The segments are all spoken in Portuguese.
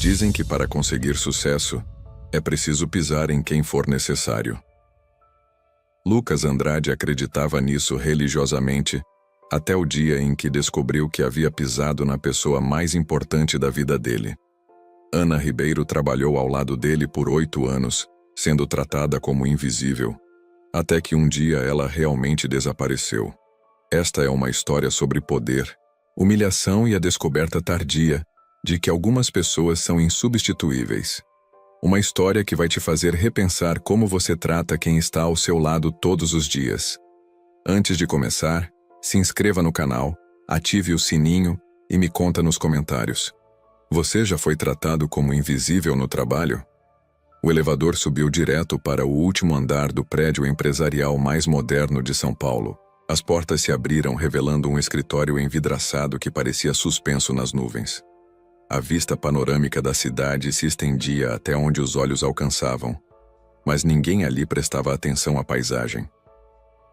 Dizem que para conseguir sucesso, é preciso pisar em quem for necessário. Lucas Andrade acreditava nisso religiosamente, até o dia em que descobriu que havia pisado na pessoa mais importante da vida dele. Ana Ribeiro trabalhou ao lado dele por 8 anos, sendo tratada como invisível, até que um dia ela realmente desapareceu. Esta é uma história sobre poder, humilhação e a descoberta tardia de que algumas pessoas são insubstituíveis. Uma história que vai te fazer repensar como você trata quem está ao seu lado todos os dias. Antes de começar, se inscreva no canal, ative o sininho e me conta nos comentários. Você já foi tratado como invisível no trabalho? O elevador subiu direto para o último andar do prédio empresarial mais moderno de São Paulo. As portas se abriram revelando um escritório envidraçado que parecia suspenso nas nuvens. A vista panorâmica da cidade se estendia até onde os olhos alcançavam, mas ninguém ali prestava atenção à paisagem.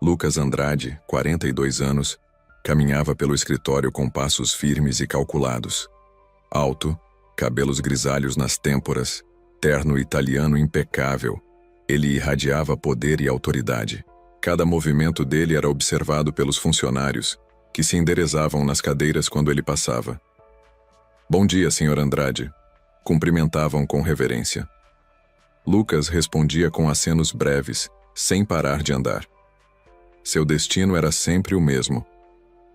Lucas Andrade, 42 anos, caminhava pelo escritório com passos firmes e calculados. Alto, cabelos grisalhos nas têmporas, terno italiano impecável, ele irradiava poder e autoridade. Cada movimento dele era observado pelos funcionários, que se enderezavam nas cadeiras quando ele passava. "Bom dia, Sr. Andrade", cumprimentavam com reverência. Lucas respondia com acenos breves, sem parar de andar. Seu destino era sempre o mesmo: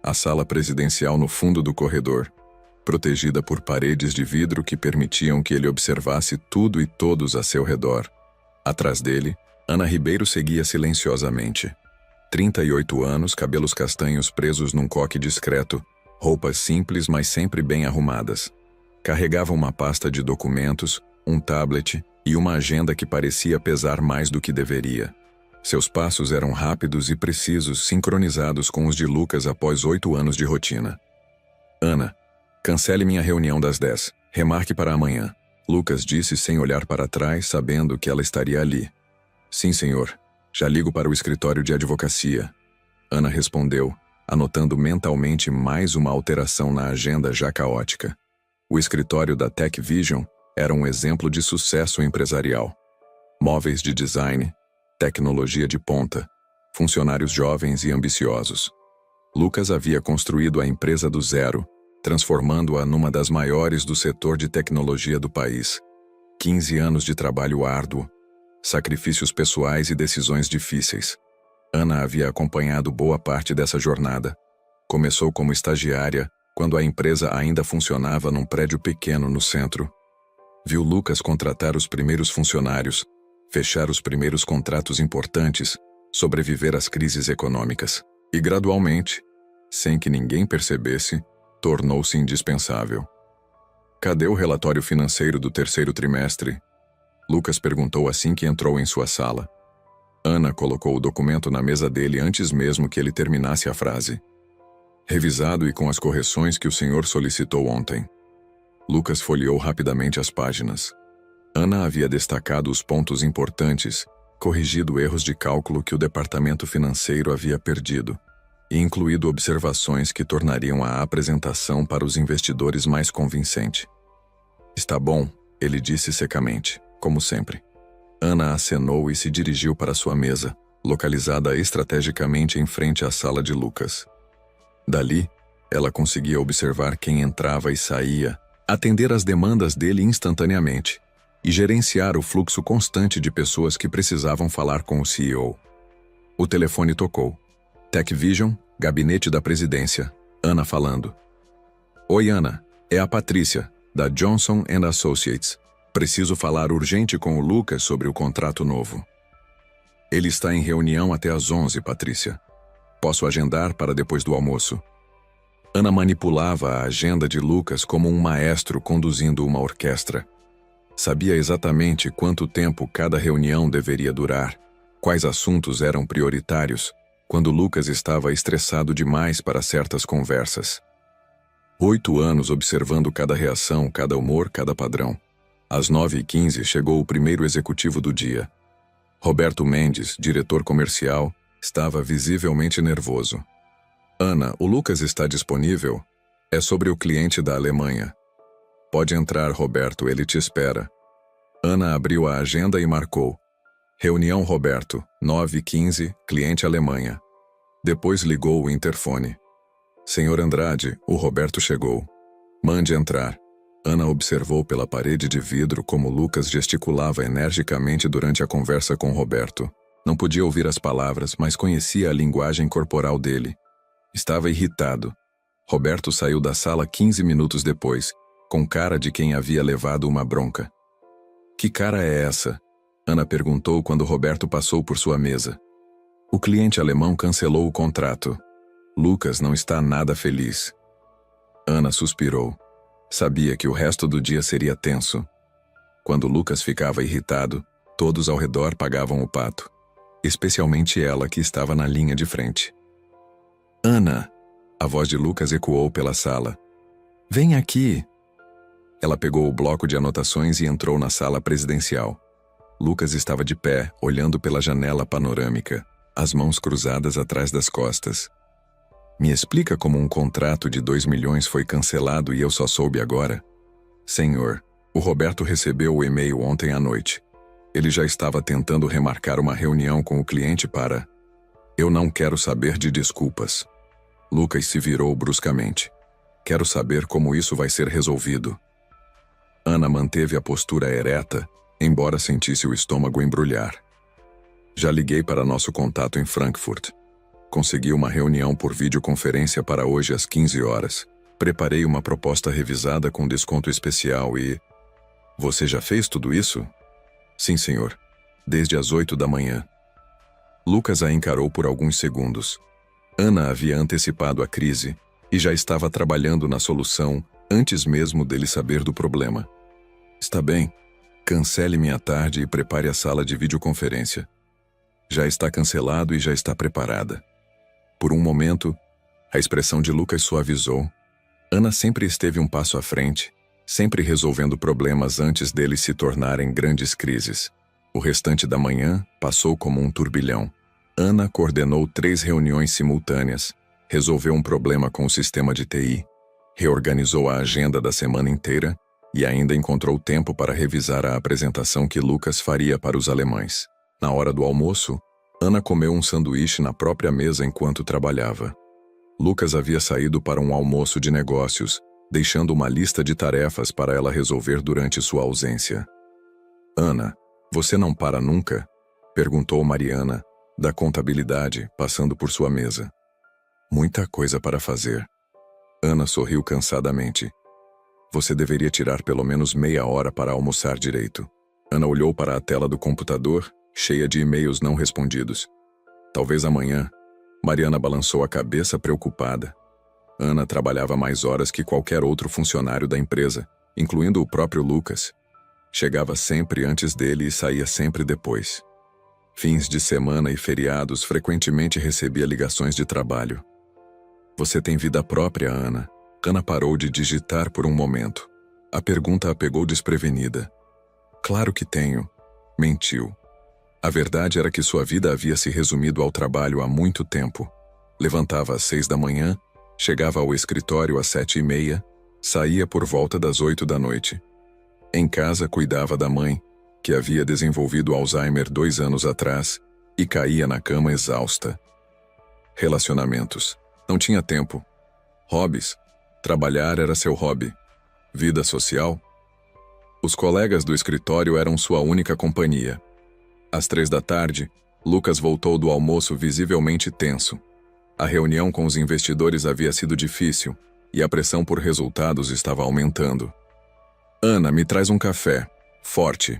a sala presidencial no fundo do corredor, protegida por paredes de vidro que permitiam que ele observasse tudo e todos a seu redor. Atrás dele, Ana Ribeiro seguia silenciosamente. 38 anos, cabelos castanhos presos num coque discreto, roupas simples mas sempre bem arrumadas. Carregava uma pasta de documentos, um tablet e uma agenda que parecia pesar mais do que deveria. Seus passos eram rápidos e precisos, sincronizados com os de Lucas após 8 anos de rotina. "Ana, cancele minha reunião das 10. Remarque para amanhã", Lucas disse sem olhar para trás, sabendo que ela estaria ali. "Sim, senhor. Já ligo para o escritório de advocacia", Ana respondeu, anotando mentalmente mais uma alteração na agenda já caótica. O escritório da Tech Vision era um exemplo de sucesso empresarial. Móveis de design, tecnologia de ponta, funcionários jovens e ambiciosos. Lucas havia construído a empresa do zero, transformando-a numa das maiores do setor de tecnologia do país. 15 anos de trabalho árduo, sacrifícios pessoais e decisões difíceis. Ana havia acompanhado boa parte dessa jornada. Começou como estagiária, quando a empresa ainda funcionava num prédio pequeno no centro. Viu Lucas contratar os primeiros funcionários, fechar os primeiros contratos importantes, sobreviver às crises econômicas. E gradualmente, sem que ninguém percebesse, tornou-se indispensável. "Cadê o relatório financeiro do terceiro trimestre?" Lucas perguntou assim que entrou em sua sala. Ana colocou o documento na mesa dele antes mesmo que ele terminasse a frase. "Revisado e com as correções que o senhor solicitou ontem." Lucas folheou rapidamente as páginas. Ana havia destacado os pontos importantes, corrigido erros de cálculo que o departamento financeiro havia perdido, e incluído observações que tornariam a apresentação para os investidores mais convincente. "Está bom", ele disse secamente, como sempre. Ana acenou e se dirigiu para sua mesa, localizada estrategicamente em frente à sala de Lucas. Dali, ela conseguia observar quem entrava e saía, atender às demandas dele instantaneamente e gerenciar o fluxo constante de pessoas que precisavam falar com o CEO. O telefone tocou. Tech Vision, gabinete da presidência. Ana falando. "Oi, Ana. É a Patrícia, da Johnson & Associates. Preciso falar urgente com o Lucas sobre o contrato novo." "Ele está em reunião até às 11, Patrícia. Posso agendar para depois do almoço." Ana manipulava a agenda de Lucas como um maestro conduzindo uma orquestra. Sabia exatamente quanto tempo cada reunião deveria durar, quais assuntos eram prioritários, quando Lucas estava estressado demais para certas conversas. 8 anos observando cada reação, cada humor, cada padrão. Às 9h15 chegou o primeiro executivo do dia. Roberto Mendes, diretor comercial, estava visivelmente nervoso. "Ana, o Lucas está disponível? É sobre o cliente da Alemanha." Pode entrar, Roberto, ele te espera. Ana abriu a agenda e marcou. Reunião Roberto, 9h15, cliente Alemanha. Depois ligou o interfone. Senhor Andrade, o Roberto chegou. Mande entrar. Ana observou pela parede de vidro como Lucas gesticulava energicamente durante a conversa com Roberto. Não podia ouvir as palavras, mas conhecia a linguagem corporal dele. Estava irritado. Roberto saiu da sala 15 minutos depois, com cara de quem havia levado uma bronca. Que cara é essa? Ana perguntou quando Roberto passou por sua mesa. O cliente alemão cancelou o contrato. Lucas não está nada feliz. Ana suspirou. Sabia que o resto do dia seria tenso. Quando Lucas ficava irritado, todos ao redor pagavam o pato. Especialmente ela, que estava na linha de frente. Ana! A voz de Lucas ecoou pela sala. Vem aqui! Ela pegou o bloco de anotações e entrou na sala presidencial. Lucas estava de pé, olhando pela janela panorâmica, as mãos cruzadas atrás das costas. Me explica como um contrato de 2 milhões foi cancelado e eu só soube agora? Senhor, o Roberto recebeu o e-mail ontem à noite. Ele já estava tentando remarcar uma reunião com o cliente para... Eu não quero saber de desculpas. Lucas se virou bruscamente. Quero saber como isso vai ser resolvido. Ana manteve a postura ereta, embora sentisse o estômago embrulhar. Já liguei para nosso contato em Frankfurt. Consegui uma reunião por videoconferência para hoje às 15 horas. Preparei uma proposta revisada com desconto especial e... Você já fez tudo isso? Sim, senhor. Desde as 8 da manhã. Lucas a encarou por alguns segundos. Ana havia antecipado a crise e já estava trabalhando na solução antes mesmo dele saber do problema. Está bem. Cancele minha tarde e prepare a sala de videoconferência. Já está cancelado e já está preparada. Por um momento, a expressão de Lucas suavizou. Ana sempre esteve um passo à frente, sempre resolvendo problemas antes deles se tornarem grandes crises. O restante da manhã passou como um turbilhão. Ana coordenou 3 reuniões simultâneas, resolveu um problema com o sistema de TI, reorganizou a agenda da semana inteira e ainda encontrou tempo para revisar a apresentação que Lucas faria para os alemães. Na hora do almoço, Ana comeu um sanduíche na própria mesa enquanto trabalhava. Lucas havia saído para um almoço de negócios, deixando uma lista de tarefas para ela resolver durante sua ausência. Ana, você não para nunca? Perguntou Mariana, da contabilidade, passando por sua mesa. Muita coisa para fazer. Ana sorriu cansadamente. Você deveria tirar pelo menos meia hora para almoçar direito. Ana olhou para a tela do computador, cheia de e-mails não respondidos. Talvez amanhã. Mariana balançou a cabeça preocupada. Ana trabalhava mais horas que qualquer outro funcionário da empresa, incluindo o próprio Lucas. Chegava sempre antes dele e saía sempre depois. Fins de semana e feriados frequentemente recebia ligações de trabalho. Você tem vida própria, Ana? Ana parou de digitar por um momento. A pergunta a pegou desprevenida. Claro que tenho. Mentiu. A verdade era que sua vida havia se resumido ao trabalho há muito tempo. Levantava às 6 da manhã, chegava ao escritório às 7h30, saía por volta das 8 da noite. Em casa cuidava da mãe, que havia desenvolvido Alzheimer 2 anos atrás, e caía na cama exausta. Relacionamentos. Não tinha tempo. Hobbies. Trabalhar era seu hobby. Vida social. Os colegas do escritório eram sua única companhia. Às 3 da tarde, Lucas voltou do almoço visivelmente tenso. A reunião com os investidores havia sido difícil, e a pressão por resultados estava aumentando. Ana, me traz um café. Forte.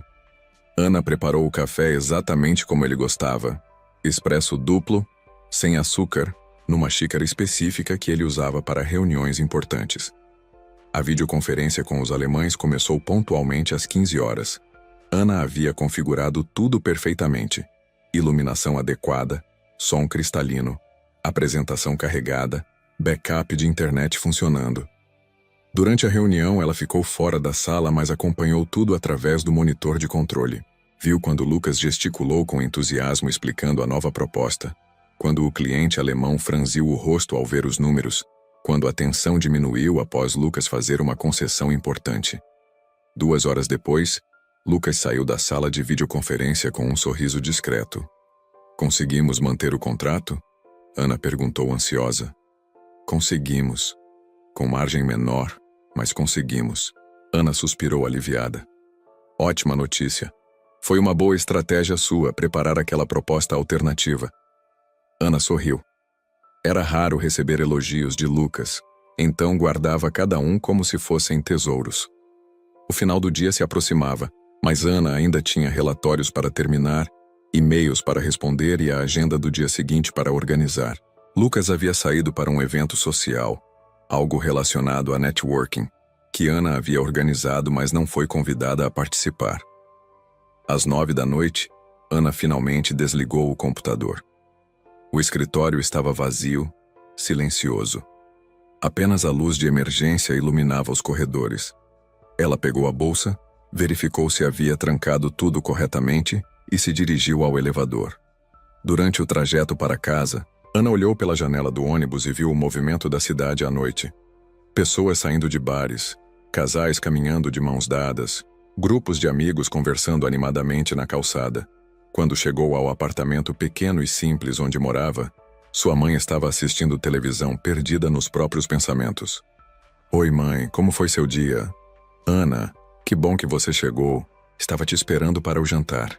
Ana preparou o café exatamente como ele gostava. Expresso duplo, sem açúcar, numa xícara específica que ele usava para reuniões importantes. A videoconferência com os alemães começou pontualmente às 15 horas. Ana havia configurado tudo perfeitamente. Iluminação adequada, som cristalino, apresentação carregada, backup de internet funcionando. Durante a reunião, ela ficou fora da sala, mas acompanhou tudo através do monitor de controle. Viu quando Lucas gesticulou com entusiasmo explicando a nova proposta. Quando o cliente alemão franziu o rosto ao ver os números. quando a tensão diminuiu após Lucas fazer uma concessão importante. 2 horas depois, Lucas saiu da sala de videoconferência com um sorriso discreto. Conseguimos manter o contrato? Ana perguntou ansiosa. Conseguimos. Com margem menor, mas conseguimos. Ana suspirou aliviada. Ótima notícia. Foi uma boa estratégia sua preparar aquela proposta alternativa. Ana sorriu. Era raro receber elogios de Lucas, então guardava cada um como se fossem tesouros. O final do dia se aproximava, mas Ana ainda tinha relatórios para terminar, e-mails para responder e a agenda do dia seguinte para organizar. Lucas havia saído para um evento social, algo relacionado a networking, que Ana havia organizado, mas não foi convidada a participar. Às 9 da noite, Ana finalmente desligou o computador. O escritório estava vazio, silencioso. Apenas a luz de emergência iluminava os corredores. Ela pegou a bolsa, verificou se havia trancado tudo corretamente e se dirigiu ao elevador. Durante o trajeto para casa, Ana olhou pela janela do ônibus e viu o movimento da cidade à noite. Pessoas saindo de bares, casais caminhando de mãos dadas, grupos de amigos conversando animadamente na calçada. Quando chegou ao apartamento pequeno e simples onde morava, sua mãe estava assistindo televisão perdida nos próprios pensamentos. Oi, mãe, como foi seu dia? Ana, que bom que você chegou. Estava te esperando para o jantar.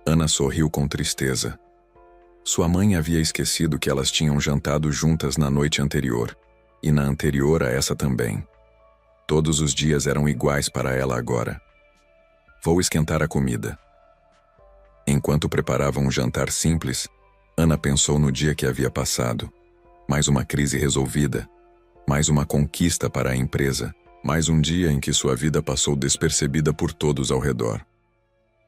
Ana sorriu com tristeza. Sua mãe havia esquecido que elas tinham jantado juntas na noite anterior, e na anterior a essa também. Todos os dias eram iguais para ela agora. Vou esquentar a comida. Enquanto preparava um jantar simples, Ana pensou no dia que havia passado. Mais uma crise resolvida, mais uma conquista para a empresa, mais um dia em que sua vida passou despercebida por todos ao redor.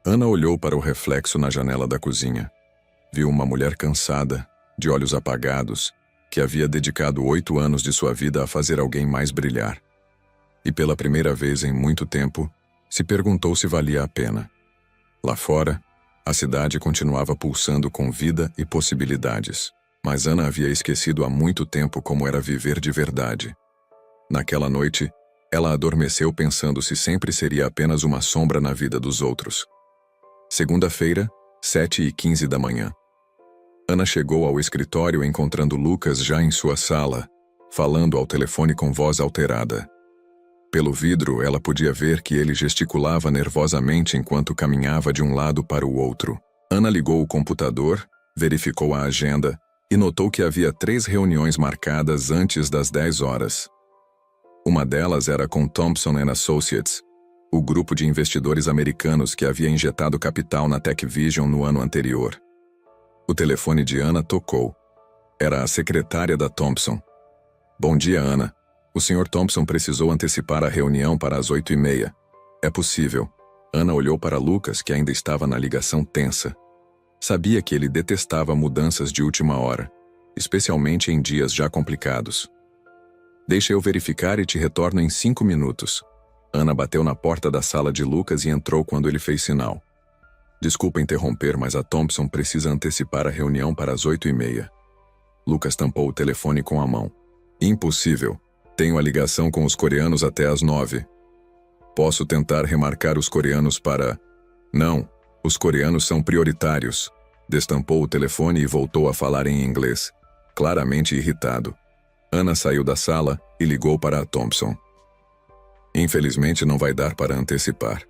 Ana olhou para o reflexo na janela da cozinha. Viu uma mulher cansada, de olhos apagados, que havia dedicado 8 anos de sua vida a fazer alguém mais brilhar. E pela primeira vez em muito tempo, se perguntou se valia a pena. Lá fora, a cidade continuava pulsando com vida e possibilidades, mas Ana havia esquecido há muito tempo como era viver de verdade. Naquela noite, ela adormeceu pensando se sempre seria apenas uma sombra na vida dos outros. Segunda-feira, 7h15 da manhã. Ana chegou ao escritório encontrando Lucas já em sua sala, falando ao telefone com voz alterada. Pelo vidro, ela podia ver que ele gesticulava nervosamente enquanto caminhava de um lado para o outro. Ana ligou o computador, verificou a agenda e notou que havia 3 reuniões marcadas antes das 10 horas. Uma delas era com Thompson & Associates, o grupo de investidores americanos que havia injetado capital na TechVision no ano anterior. O telefone de Ana tocou. Era a secretária da Thompson. Bom dia, Ana. O Sr. Thompson precisou antecipar a reunião para as 8h30. É possível. Ana olhou para Lucas, que ainda estava na ligação tensa. Sabia que ele detestava mudanças de última hora, especialmente em dias já complicados. Deixa eu verificar e te retorno em 5 minutos. Ana bateu na porta da sala de Lucas e entrou quando ele fez sinal. Desculpa interromper, mas a Thompson precisa antecipar a reunião para as 8h30. Lucas tampou o telefone com a mão. Impossível. Tenho a ligação com os coreanos até às 9. Posso tentar remarcar os coreanos para... Não, os coreanos são prioritários. Destampou o telefone e voltou a falar em inglês, claramente irritado. Ana saiu da sala e ligou para a Thompson. Infelizmente não vai dar para antecipar.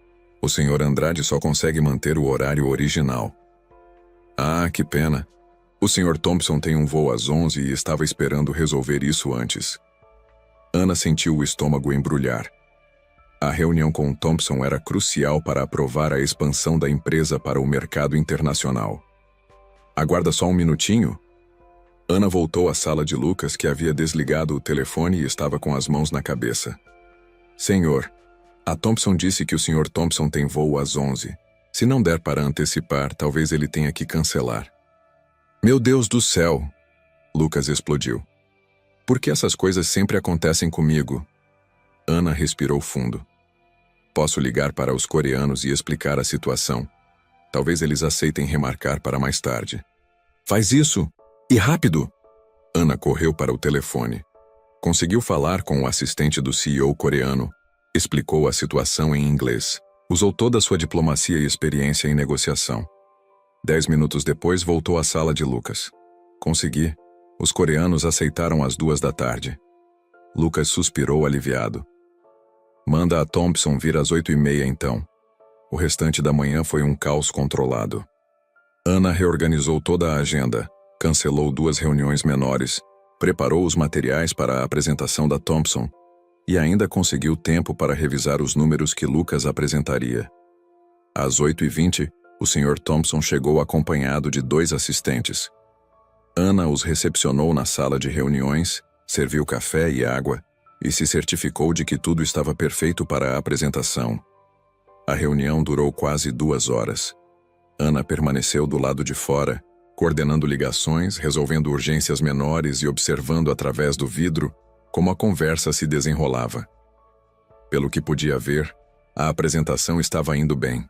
O Sr. Andrade só consegue manter o horário original. Ah, que pena. O Sr. Thompson tem um voo às 11 e estava esperando resolver isso antes. Ana sentiu o estômago embrulhar. A reunião com Thompson era crucial para aprovar a expansão da empresa para o mercado internacional. Aguarda só um minutinho? Ana voltou à sala de Lucas, que havia desligado o telefone e estava com as mãos na cabeça. Senhor, a Thompson disse que o Sr. Thompson tem voo às 11. Se não der para antecipar, talvez ele tenha que cancelar. Meu Deus do céu! Lucas explodiu. Por que essas coisas sempre acontecem comigo? Ana respirou fundo. Posso ligar para os coreanos e explicar a situação. Talvez eles aceitem remarcar para mais tarde. Faz isso! E rápido! Ana correu para o telefone. Conseguiu falar com o assistente do CEO coreano, explicou a situação em inglês. Usou toda a sua diplomacia e experiência em negociação. 10 minutos depois, voltou à sala de Lucas. Consegui. Os coreanos aceitaram às 2 da tarde. Lucas suspirou aliviado. Manda a Thompson vir às 8h30 então. O restante da manhã foi um caos controlado. Ana reorganizou toda a agenda, cancelou 2 reuniões menores, preparou os materiais para a apresentação da Thompson e ainda conseguiu tempo para revisar os números que Lucas apresentaria. Às 8h20, o Sr. Thompson chegou acompanhado de 2 assistentes. Ana os recepcionou na sala de reuniões, serviu café e água e se certificou de que tudo estava perfeito para a apresentação. A reunião durou quase 2 horas. Ana permaneceu do lado de fora, coordenando ligações, resolvendo urgências menores e observando através do vidro como a conversa se desenrolava. Pelo que podia ver, a apresentação estava indo bem.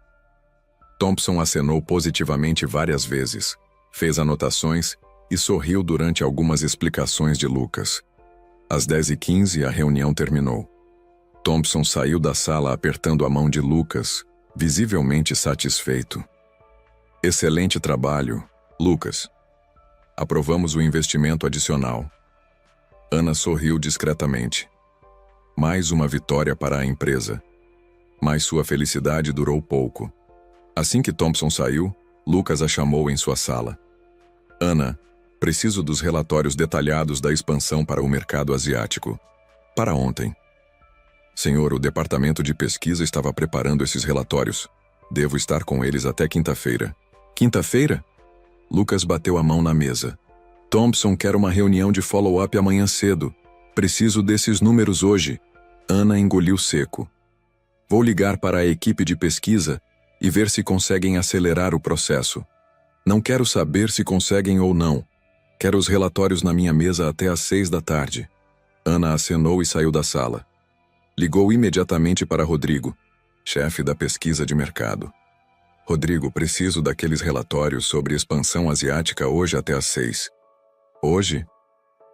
Thompson acenou positivamente várias vezes, fez anotações e sorriu durante algumas explicações de Lucas. Às 10h15, a reunião terminou. Thompson saiu da sala apertando a mão de Lucas, visivelmente satisfeito. Excelente trabalho, Lucas. Aprovamos o investimento adicional. Ana sorriu discretamente. Mais uma vitória para a empresa. Mas sua felicidade durou pouco. Assim que Thompson saiu, Lucas a chamou em sua sala. Ana, preciso dos relatórios detalhados da expansão para o mercado asiático. Para ontem. Senhor, o departamento de pesquisa estava preparando esses relatórios. Devo estar com eles até quinta-feira. Quinta-feira? Lucas bateu a mão na mesa. Thompson quer uma reunião de follow-up amanhã cedo. Preciso desses números hoje. Ana engoliu seco. Vou ligar para a equipe de pesquisa e ver se conseguem acelerar o processo. Não quero saber se conseguem ou não. Quero os relatórios na minha mesa até às 6 da tarde. Ana acenou e saiu da sala. Ligou imediatamente para Rodrigo, chefe da pesquisa de mercado. Rodrigo, preciso daqueles relatórios sobre expansão asiática hoje até às 6. Hoje?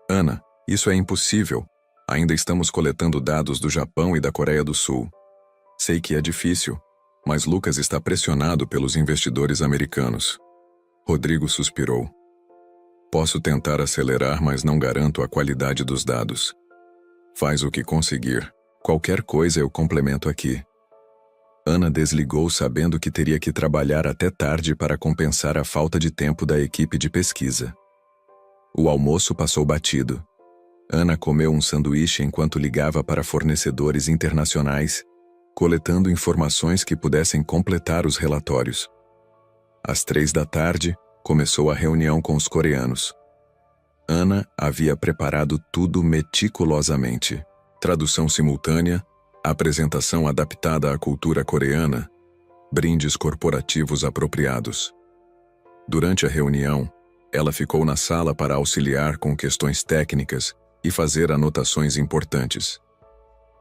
Ana, isso é impossível. Ainda estamos coletando dados do Japão e da Coreia do Sul. Sei que é difícil, mas Lucas está pressionado pelos investidores americanos. Rodrigo suspirou. Posso tentar acelerar, mas não garanto a qualidade dos dados. Faz o que conseguir. Qualquer coisa eu complemento aqui. Ana desligou sabendo que teria que trabalhar até tarde para compensar a falta de tempo da equipe de pesquisa. O almoço passou batido. Ana comeu um sanduíche enquanto ligava para fornecedores internacionais, coletando informações que pudessem completar os relatórios. Às 3 da tarde, começou a reunião com os coreanos. Ana havia preparado tudo meticulosamente. Tradução simultânea, apresentação adaptada à cultura coreana, brindes corporativos apropriados. Durante a reunião, ela ficou na sala para auxiliar com questões técnicas e fazer anotações importantes.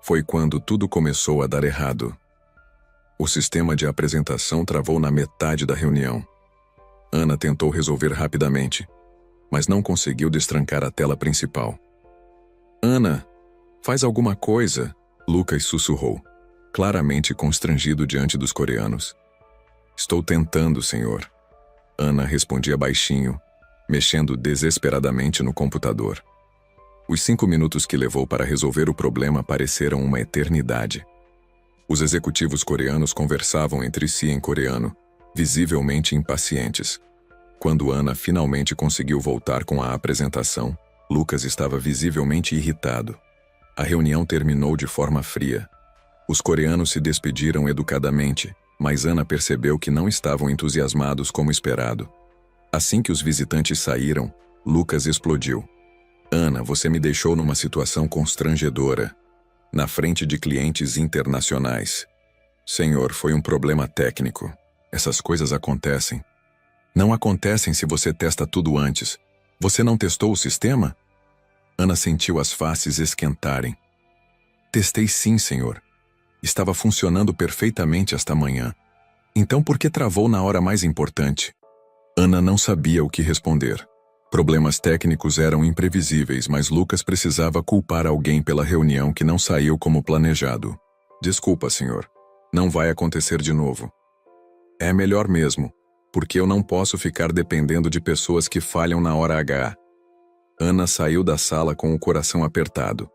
Foi quando tudo começou a dar errado. O sistema de apresentação travou na metade da reunião. Ana tentou resolver rapidamente, mas não conseguiu destrancar a tela principal. Ana, faz alguma coisa, Lucas sussurrou, claramente constrangido diante dos coreanos. Estou tentando, senhor. Ana respondia baixinho, mexendo desesperadamente no computador. Os 5 minutos que levou para resolver o problema pareceram uma eternidade. Os executivos coreanos conversavam entre si em coreano, visivelmente impacientes. Quando Ana finalmente conseguiu voltar com a apresentação, Lucas estava visivelmente irritado. A reunião terminou de forma fria. Os coreanos se despediram educadamente, mas Ana percebeu que não estavam entusiasmados como esperado. Assim que os visitantes saíram, Lucas explodiu. Ana, você me deixou numa situação constrangedora, na frente de clientes internacionais. Senhor, foi um problema técnico. Essas coisas acontecem. Não acontecem se você testa tudo antes. Você não testou o sistema? Ana sentiu as faces esquentarem. Testei sim, senhor. Estava funcionando perfeitamente esta manhã. Então por que travou na hora mais importante? Ana não sabia o que responder. Problemas técnicos eram imprevisíveis, mas Lucas precisava culpar alguém pela reunião que não saiu como planejado. Desculpa, senhor. Não vai acontecer de novo. É melhor mesmo, porque eu não posso ficar dependendo de pessoas que falham na hora H. Ana saiu da sala com o coração apertado.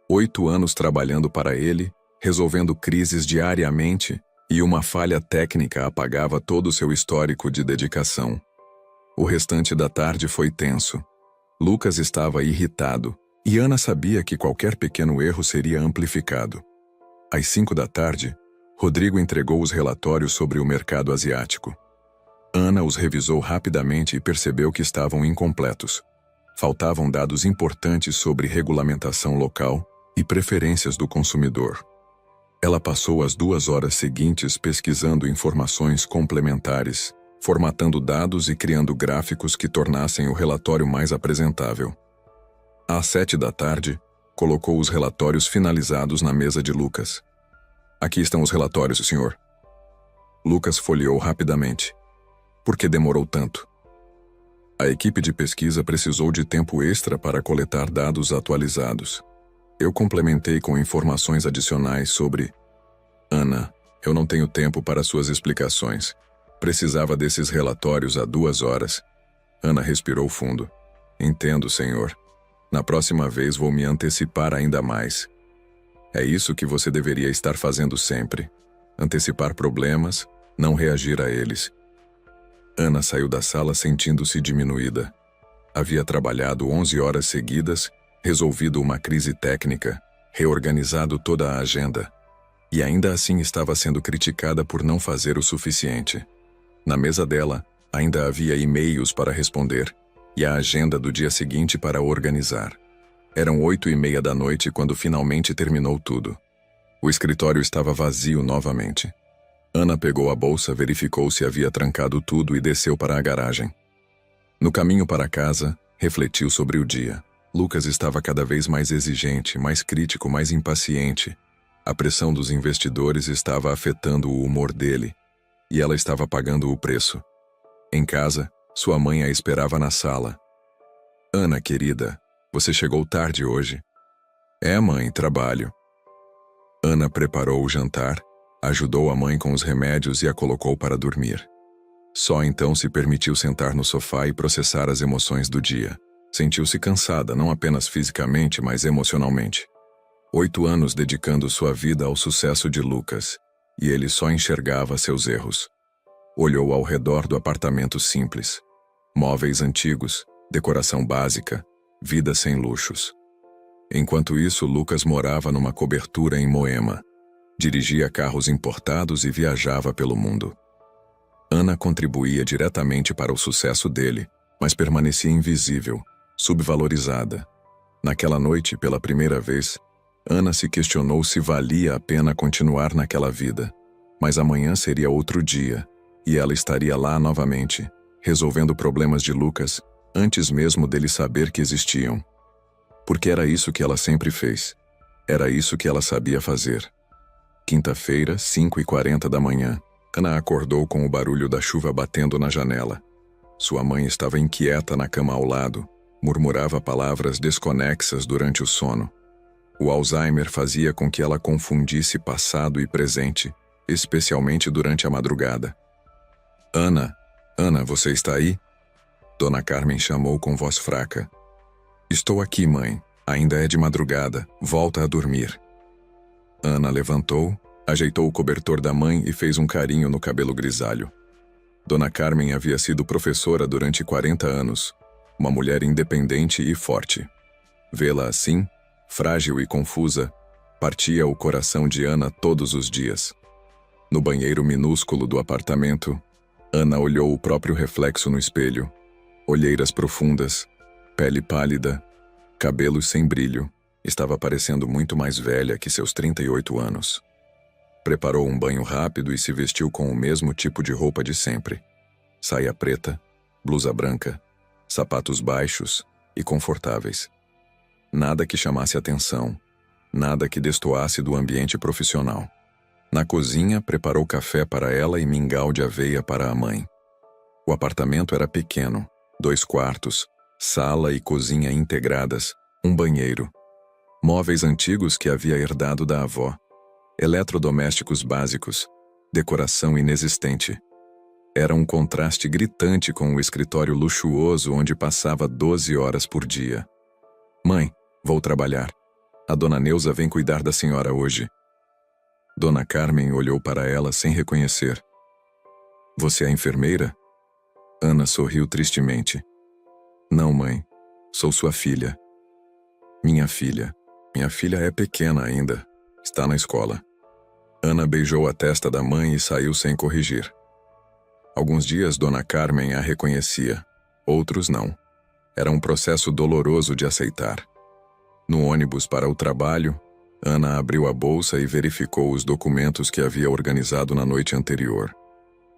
8 anos trabalhando para ele, resolvendo crises diariamente, e uma falha técnica apagava todo o seu histórico de dedicação. O restante da tarde foi tenso. Lucas estava irritado, e Ana sabia que qualquer pequeno erro seria amplificado. Às 5 da tarde, Rodrigo entregou os relatórios sobre o mercado asiático. Ana os revisou rapidamente e percebeu que estavam incompletos. Faltavam dados importantes sobre regulamentação local e preferências do consumidor. Ela passou as 2 horas seguintes pesquisando informações complementares, formatando dados e criando gráficos que tornassem o relatório mais apresentável. Às 7 da tarde, colocou os relatórios finalizados na mesa de Lucas. Aqui estão os relatórios, senhor. Lucas folheou rapidamente. Por que demorou tanto? A equipe de pesquisa precisou de tempo extra para coletar dados atualizados. Eu complementei com informações adicionais sobre... Ana, eu não tenho tempo para suas explicações. Precisava desses relatórios há 2 horas. Ana respirou fundo. Entendo, senhor. Na próxima vez vou me antecipar ainda mais. É isso que você deveria estar fazendo sempre. Antecipar problemas, não reagir a eles. Ana saiu da sala sentindo-se diminuída. Havia trabalhado 11 horas seguidas, resolvido uma crise técnica, reorganizado toda a agenda. E ainda assim estava sendo criticada por não fazer o suficiente. Na mesa dela, ainda havia e-mails para responder e a agenda do dia seguinte para organizar. Eram 8h30 da noite quando finalmente terminou tudo. O escritório estava vazio novamente. Ana pegou a bolsa, verificou se havia trancado tudo e desceu para a garagem. No caminho para casa, refletiu sobre o dia. Lucas estava cada vez mais exigente, mais crítico, mais impaciente. A pressão dos investidores estava afetando o humor dele, e ela estava pagando o preço. Em casa, sua mãe a esperava na sala. Ana, querida, você chegou tarde hoje. É, mãe, trabalho. Ana preparou o jantar, ajudou a mãe com os remédios e a colocou para dormir. Só então se permitiu sentar no sofá e processar as emoções do dia. Sentiu-se cansada, não apenas fisicamente, mas emocionalmente. 8 anos dedicando sua vida ao sucesso de Lucas, e ele só enxergava seus erros. Olhou ao redor do apartamento simples. Móveis antigos, decoração básica, vida sem luxos. Enquanto isso, Lucas morava numa cobertura em Moema. Dirigia carros importados e viajava pelo mundo. Ana contribuía diretamente para o sucesso dele, mas permanecia invisível, subvalorizada. Naquela noite, pela primeira vez, Ana se questionou se valia a pena continuar naquela vida. Mas amanhã seria outro dia, e ela estaria lá novamente, resolvendo problemas de Lucas, antes mesmo dele saber que existiam. Porque era isso que ela sempre fez. Era isso que ela sabia fazer. Quinta-feira, 5h40 da manhã. Ana acordou com o barulho da chuva batendo na janela. Sua mãe estava inquieta na cama ao lado, murmurava palavras desconexas durante o sono. O Alzheimer fazia com que ela confundisse passado e presente, especialmente durante a madrugada. Ana, você está aí? Dona Carmen chamou com voz fraca. Estou aqui, mãe. Ainda é de madrugada. Volta a dormir. Ana levantou, ajeitou o cobertor da mãe e fez um carinho no cabelo grisalho. Dona Carmen havia sido professora durante 40 anos, uma mulher independente e forte. Vê-la assim, frágil e confusa, partia o coração de Ana todos os dias. No banheiro minúsculo do apartamento, Ana olhou o próprio reflexo no espelho. Olheiras profundas, pele pálida, cabelos sem brilho. Estava parecendo muito mais velha que seus 38 anos. Preparou um banho rápido e se vestiu com o mesmo tipo de roupa de sempre. Saia preta, blusa branca, sapatos baixos e confortáveis. Nada que chamasse atenção, nada que destoasse do ambiente profissional. Na cozinha, preparou café para ela e mingau de aveia para a mãe. O apartamento era pequeno, 2 quartos, Sala e cozinha integradas, um banheiro. Móveis antigos que havia herdado da avó. Eletrodomésticos básicos. Decoração inexistente. Era um contraste gritante com o escritório luxuoso onde passava 12 horas por dia. Mãe, vou trabalhar. A dona Neuza vem cuidar da senhora hoje. Dona Carmen olhou para ela sem reconhecer. Você é enfermeira? Ana sorriu tristemente. Não, mãe. Sou sua filha. Minha filha. Minha filha é pequena ainda. Está na escola. Ana beijou a testa da mãe e saiu sem corrigir. Alguns dias Dona Carmen a reconhecia, outros não. Era um processo doloroso de aceitar. No ônibus para o trabalho, Ana abriu a bolsa e verificou os documentos que havia organizado na noite anterior.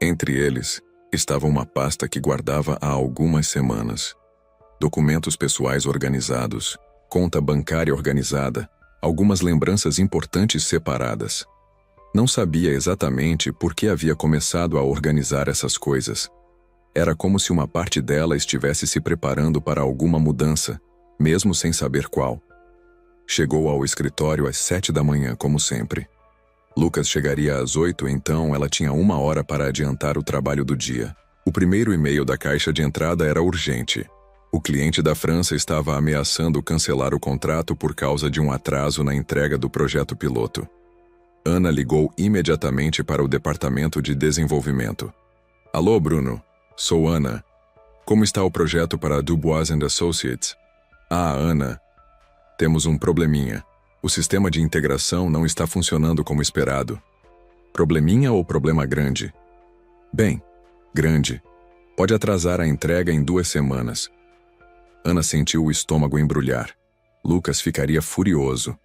Entre eles, estava uma pasta que guardava há algumas semanas. Documentos pessoais organizados, conta bancária organizada, algumas lembranças importantes separadas. Não sabia exatamente por que havia começado a organizar essas coisas. Era como se uma parte dela estivesse se preparando para alguma mudança, mesmo sem saber qual. Chegou ao escritório às 7 da manhã, como sempre. Lucas chegaria às 8, então ela tinha 1 hora para adiantar o trabalho do dia. O primeiro e-mail da caixa de entrada era urgente. O cliente da França estava ameaçando cancelar o contrato por causa de um atraso na entrega do projeto piloto. Ana ligou imediatamente para o departamento de desenvolvimento. Alô, Bruno. Sou Ana. Como está o projeto para Dubois & Associates? Ah, Ana. Temos um probleminha. O sistema de integração não está funcionando como esperado. Probleminha ou problema grande? Bem, grande. Pode atrasar a entrega em 2 semanas. Ana sentiu o estômago embrulhar. Lucas ficaria furioso.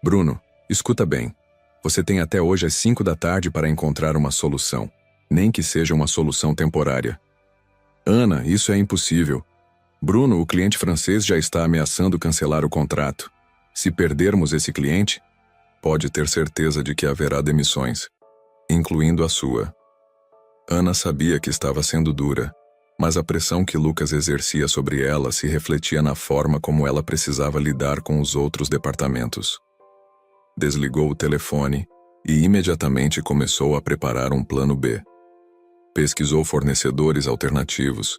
Bruno, escuta bem. Você tem até hoje às 5 da tarde para encontrar uma solução, nem que seja uma solução temporária. Ana, isso é impossível. Bruno, o cliente francês já está ameaçando cancelar o contrato. Se perdermos esse cliente, pode ter certeza de que haverá demissões, incluindo a sua. Ana sabia que estava sendo dura, mas a pressão que Lucas exercia sobre ela se refletia na forma como ela precisava lidar com os outros departamentos. Desligou o telefone e imediatamente começou a preparar um plano B. Pesquisou fornecedores alternativos,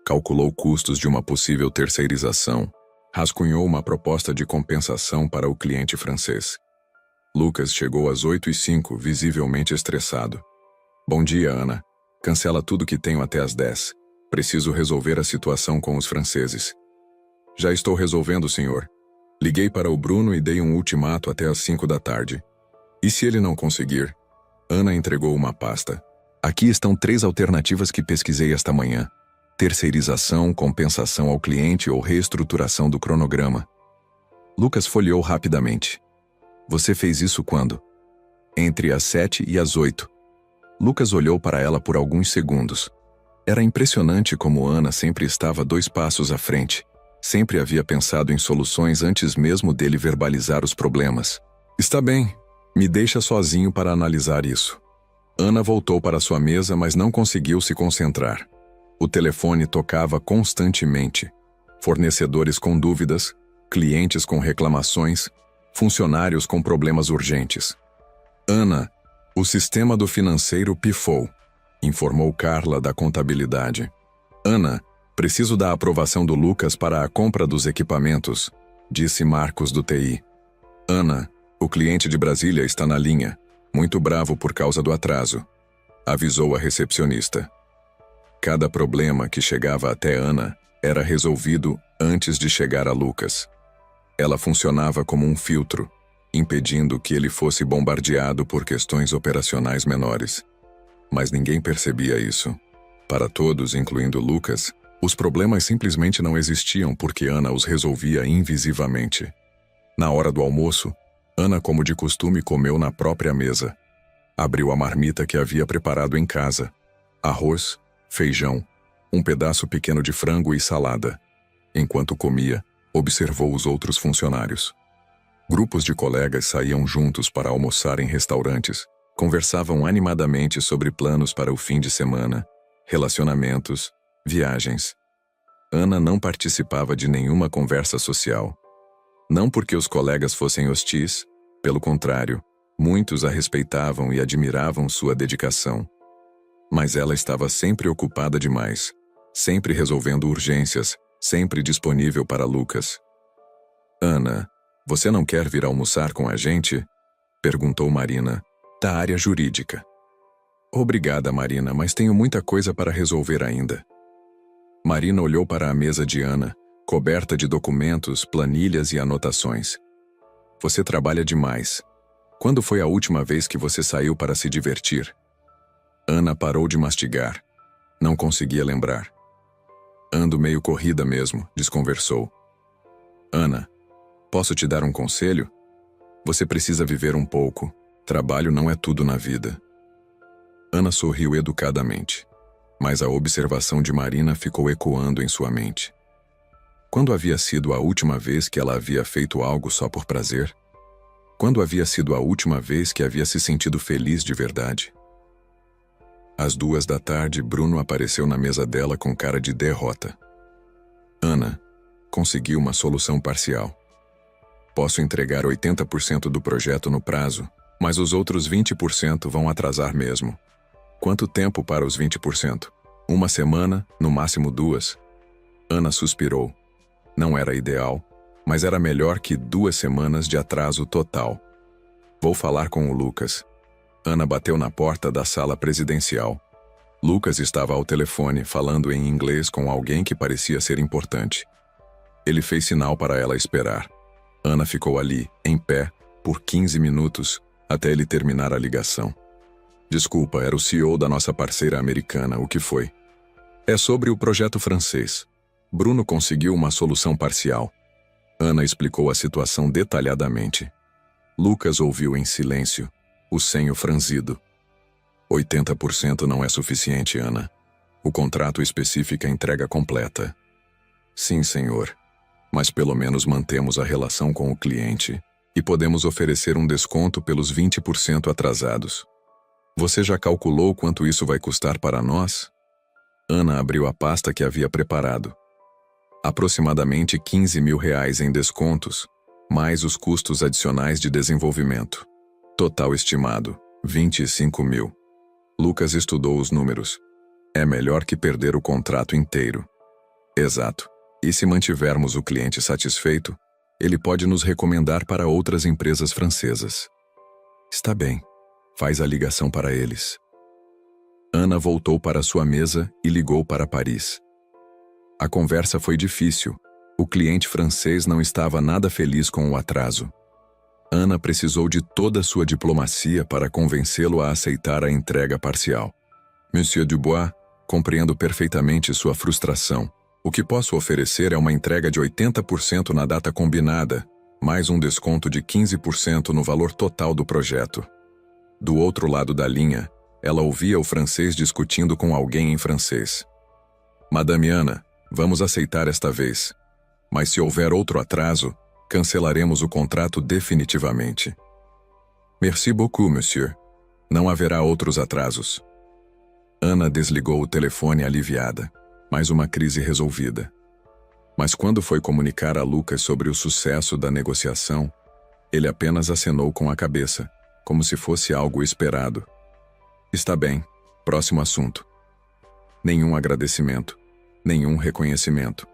calculou custos de uma possível terceirização, rascunhou uma proposta de compensação para o cliente francês. Lucas chegou às 8h05, visivelmente estressado. Bom dia, Ana. Cancela tudo que tenho até às 10. Preciso resolver a situação com os franceses. Já estou resolvendo, senhor. Liguei para o Bruno e dei um ultimato até às 5 da tarde. E se ele não conseguir? Ana entregou uma pasta. Aqui estão 3 alternativas que pesquisei esta manhã. Terceirização, compensação ao cliente ou reestruturação do cronograma. Lucas folheou rapidamente. Você fez isso quando? Entre às 7 e às 8. Lucas olhou para ela por alguns segundos. Era impressionante como Ana sempre estava 2 passos à frente. Sempre havia pensado em soluções antes mesmo dele verbalizar os problemas. Está bem, me deixa sozinho para analisar isso. Ana voltou para sua mesa, mas não conseguiu se concentrar. O telefone tocava constantemente. Fornecedores com dúvidas, clientes com reclamações, funcionários com problemas urgentes. Ana, o sistema do financeiro pifou, informou Carla da contabilidade. Ana, preciso da aprovação do Lucas para a compra dos equipamentos, disse Marcos do TI. Ana, o cliente de Brasília está na linha, muito bravo por causa do atraso, avisou a recepcionista. Cada problema que chegava até Ana era resolvido antes de chegar a Lucas. Ela funcionava como um filtro, impedindo que ele fosse bombardeado por questões operacionais menores. Mas ninguém percebia isso. Para todos, incluindo Lucas, os problemas simplesmente não existiam porque Ana os resolvia invisivamente. Na hora do almoço, Ana, como de costume, comeu na própria mesa. Abriu a marmita que havia preparado em casa. Arroz, feijão, um pedaço pequeno de frango e salada. Enquanto comia, observou os outros funcionários. Grupos de colegas saíam juntos para almoçar em restaurantes, conversavam animadamente sobre planos para o fim de semana, relacionamentos, viagens. Ana não participava de nenhuma conversa social. Não porque os colegas fossem hostis, pelo contrário, muitos a respeitavam e admiravam sua dedicação. Mas ela estava sempre ocupada demais, sempre resolvendo urgências, sempre disponível para Lucas. Ana, você não quer vir almoçar com a gente? Perguntou Marina, da área jurídica. Obrigada, Marina, mas tenho muita coisa para resolver ainda. Marina olhou para a mesa de Ana, coberta de documentos, planilhas e anotações. Você trabalha demais. Quando foi a última vez que você saiu para se divertir? Ana parou de mastigar. Não conseguia lembrar. Ando meio corrida mesmo, desconversou. Ana, posso te dar um conselho? Você precisa viver um pouco. Trabalho não é tudo na vida. Ana sorriu educadamente, mas a observação de Marina ficou ecoando em sua mente. Quando havia sido a última vez que ela havia feito algo só por prazer? Quando havia sido a última vez que havia se sentido feliz de verdade? Às 2 da tarde, Bruno apareceu na mesa dela com cara de derrota. Ana, consegui uma solução parcial. Posso entregar 80% do projeto no prazo, mas os outros 20% vão atrasar mesmo. Quanto tempo para os 20%? 1 semana, no máximo 2. Ana suspirou. Não era ideal, mas era melhor que 2 semanas de atraso total. Vou falar com o Lucas. Ana bateu na porta da sala presidencial. Lucas estava ao telefone, falando em inglês com alguém que parecia ser importante. Ele fez sinal para ela esperar. Ana ficou ali, em pé, por 15 minutos, até ele terminar a ligação. Desculpa, era o CEO da nossa parceira americana, o que foi? É sobre o projeto francês. Bruno conseguiu uma solução parcial. Ana explicou a situação detalhadamente. Lucas ouviu em silêncio, o senho franzido. 80% não é suficiente, Ana. O contrato especifica a entrega completa. Sim, senhor. Mas pelo menos mantemos a relação com o cliente e podemos oferecer um desconto pelos 20% atrasados. Você já calculou quanto isso vai custar para nós? Ana abriu a pasta que havia preparado. Aproximadamente R$ 15.000 em descontos, mais os custos adicionais de desenvolvimento. Total estimado, 25.000. Lucas estudou os números. É melhor que perder o contrato inteiro. Exato. E se mantivermos o cliente satisfeito, ele pode nos recomendar para outras empresas francesas. Está bem. Faz a ligação para eles. Ana voltou para sua mesa e ligou para Paris. A conversa foi difícil. O cliente francês não estava nada feliz com o atraso. Ana precisou de toda sua diplomacia para convencê-lo a aceitar a entrega parcial. Monsieur Dubois, compreendo perfeitamente sua frustração. O que posso oferecer é uma entrega de 80% na data combinada, mais um desconto de 15% no valor total do projeto. Do outro lado da linha, ela ouvia o francês discutindo com alguém em francês. Madame Ana, vamos aceitar esta vez. Mas se houver outro atraso, cancelaremos o contrato definitivamente. Merci beaucoup, monsieur. Não haverá outros atrasos. Ana desligou o telefone aliviada. Mais uma crise resolvida. Mas quando foi comunicar a Lucas sobre o sucesso da negociação, ele apenas acenou com a cabeça, como se fosse algo esperado. Está bem, próximo assunto. Nenhum agradecimento, nenhum reconhecimento.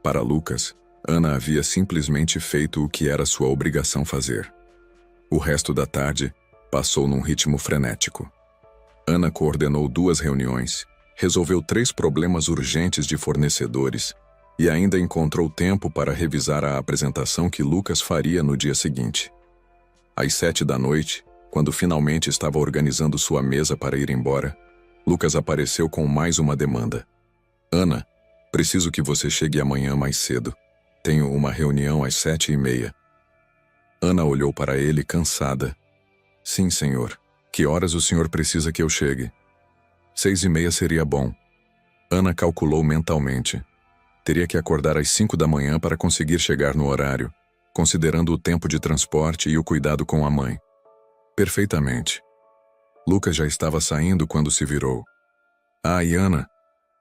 Para Lucas, Ana havia simplesmente feito o que era sua obrigação fazer. O resto da tarde passou num ritmo frenético. Ana coordenou 2 reuniões, resolveu 3 problemas urgentes de fornecedores e ainda encontrou tempo para revisar a apresentação que Lucas faria no dia seguinte. Às 7 da noite, quando finalmente estava organizando sua mesa para ir embora, Lucas apareceu com mais uma demanda. Ana, preciso que você chegue amanhã mais cedo. Tenho uma reunião às 7h30. Ana olhou para ele cansada. Sim, senhor. Que horas o senhor precisa que eu chegue? 6h30 seria bom. Ana calculou mentalmente. Teria que acordar às 5 da manhã para conseguir chegar no horário, considerando o tempo de transporte e o cuidado com a mãe. Perfeitamente. Lucas já estava saindo quando se virou. Ah, e Ana,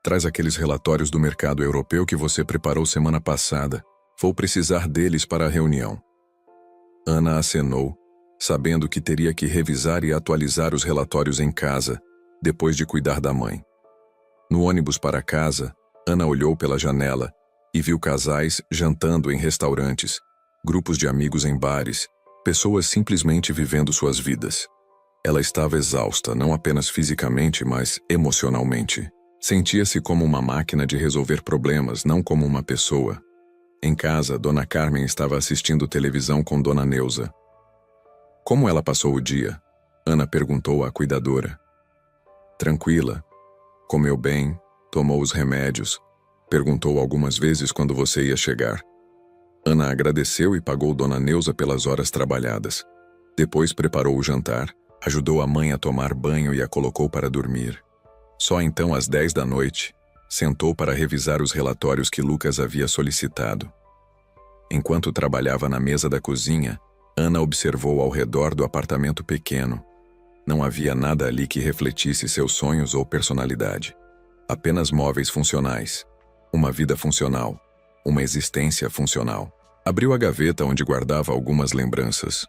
Traz aqueles relatórios do mercado europeu que você preparou semana passada. Vou precisar deles para a reunião. Ana acenou, sabendo que teria que revisar e atualizar os relatórios em casa, depois de cuidar da mãe. No ônibus para casa, Ana olhou pela janela e viu casais jantando em restaurantes, grupos de amigos em bares, pessoas simplesmente vivendo suas vidas. Ela estava exausta, não apenas fisicamente, mas emocionalmente. Sentia-se como uma máquina de resolver problemas, não como uma pessoa. Em casa, Dona Carmen estava assistindo televisão com Dona Neuza. Como ela passou o dia? Ana perguntou à cuidadora. Tranquila. Comeu bem, tomou os remédios. Perguntou algumas vezes quando você ia chegar. Ana agradeceu e pagou Dona Neuza pelas horas trabalhadas. Depois preparou o jantar, ajudou a mãe a tomar banho e a colocou para dormir. Só então, às 10 da noite, sentou para revisar os relatórios que Lucas havia solicitado. Enquanto trabalhava na mesa da cozinha, Ana observou ao redor do apartamento pequeno. Não havia nada ali que refletisse seus sonhos ou personalidade. Apenas móveis funcionais, uma vida funcional, uma existência funcional. Abriu a gaveta onde guardava algumas lembranças.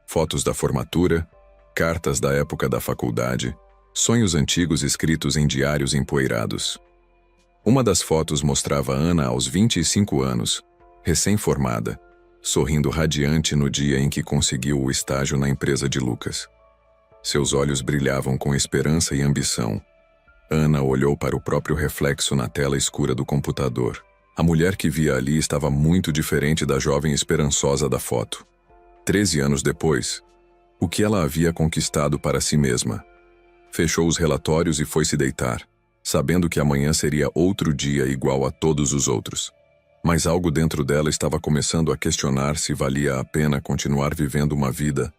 Fotos da formatura, cartas da época da faculdade, sonhos antigos escritos em diários empoeirados. Uma das fotos mostrava Ana aos 25 anos, recém-formada, sorrindo radiante no dia em que conseguiu o estágio na empresa de Lucas. Seus olhos brilhavam com esperança e ambição. Ana olhou para o próprio reflexo na tela escura do computador. A mulher que via ali estava muito diferente da jovem esperançosa da foto. 13 anos depois, o que ela havia conquistado para si mesma? Fechou os relatórios e foi se deitar, sabendo que amanhã seria outro dia igual a todos os outros. Mas algo dentro dela estava começando a questionar se valia a pena continuar vivendo uma vida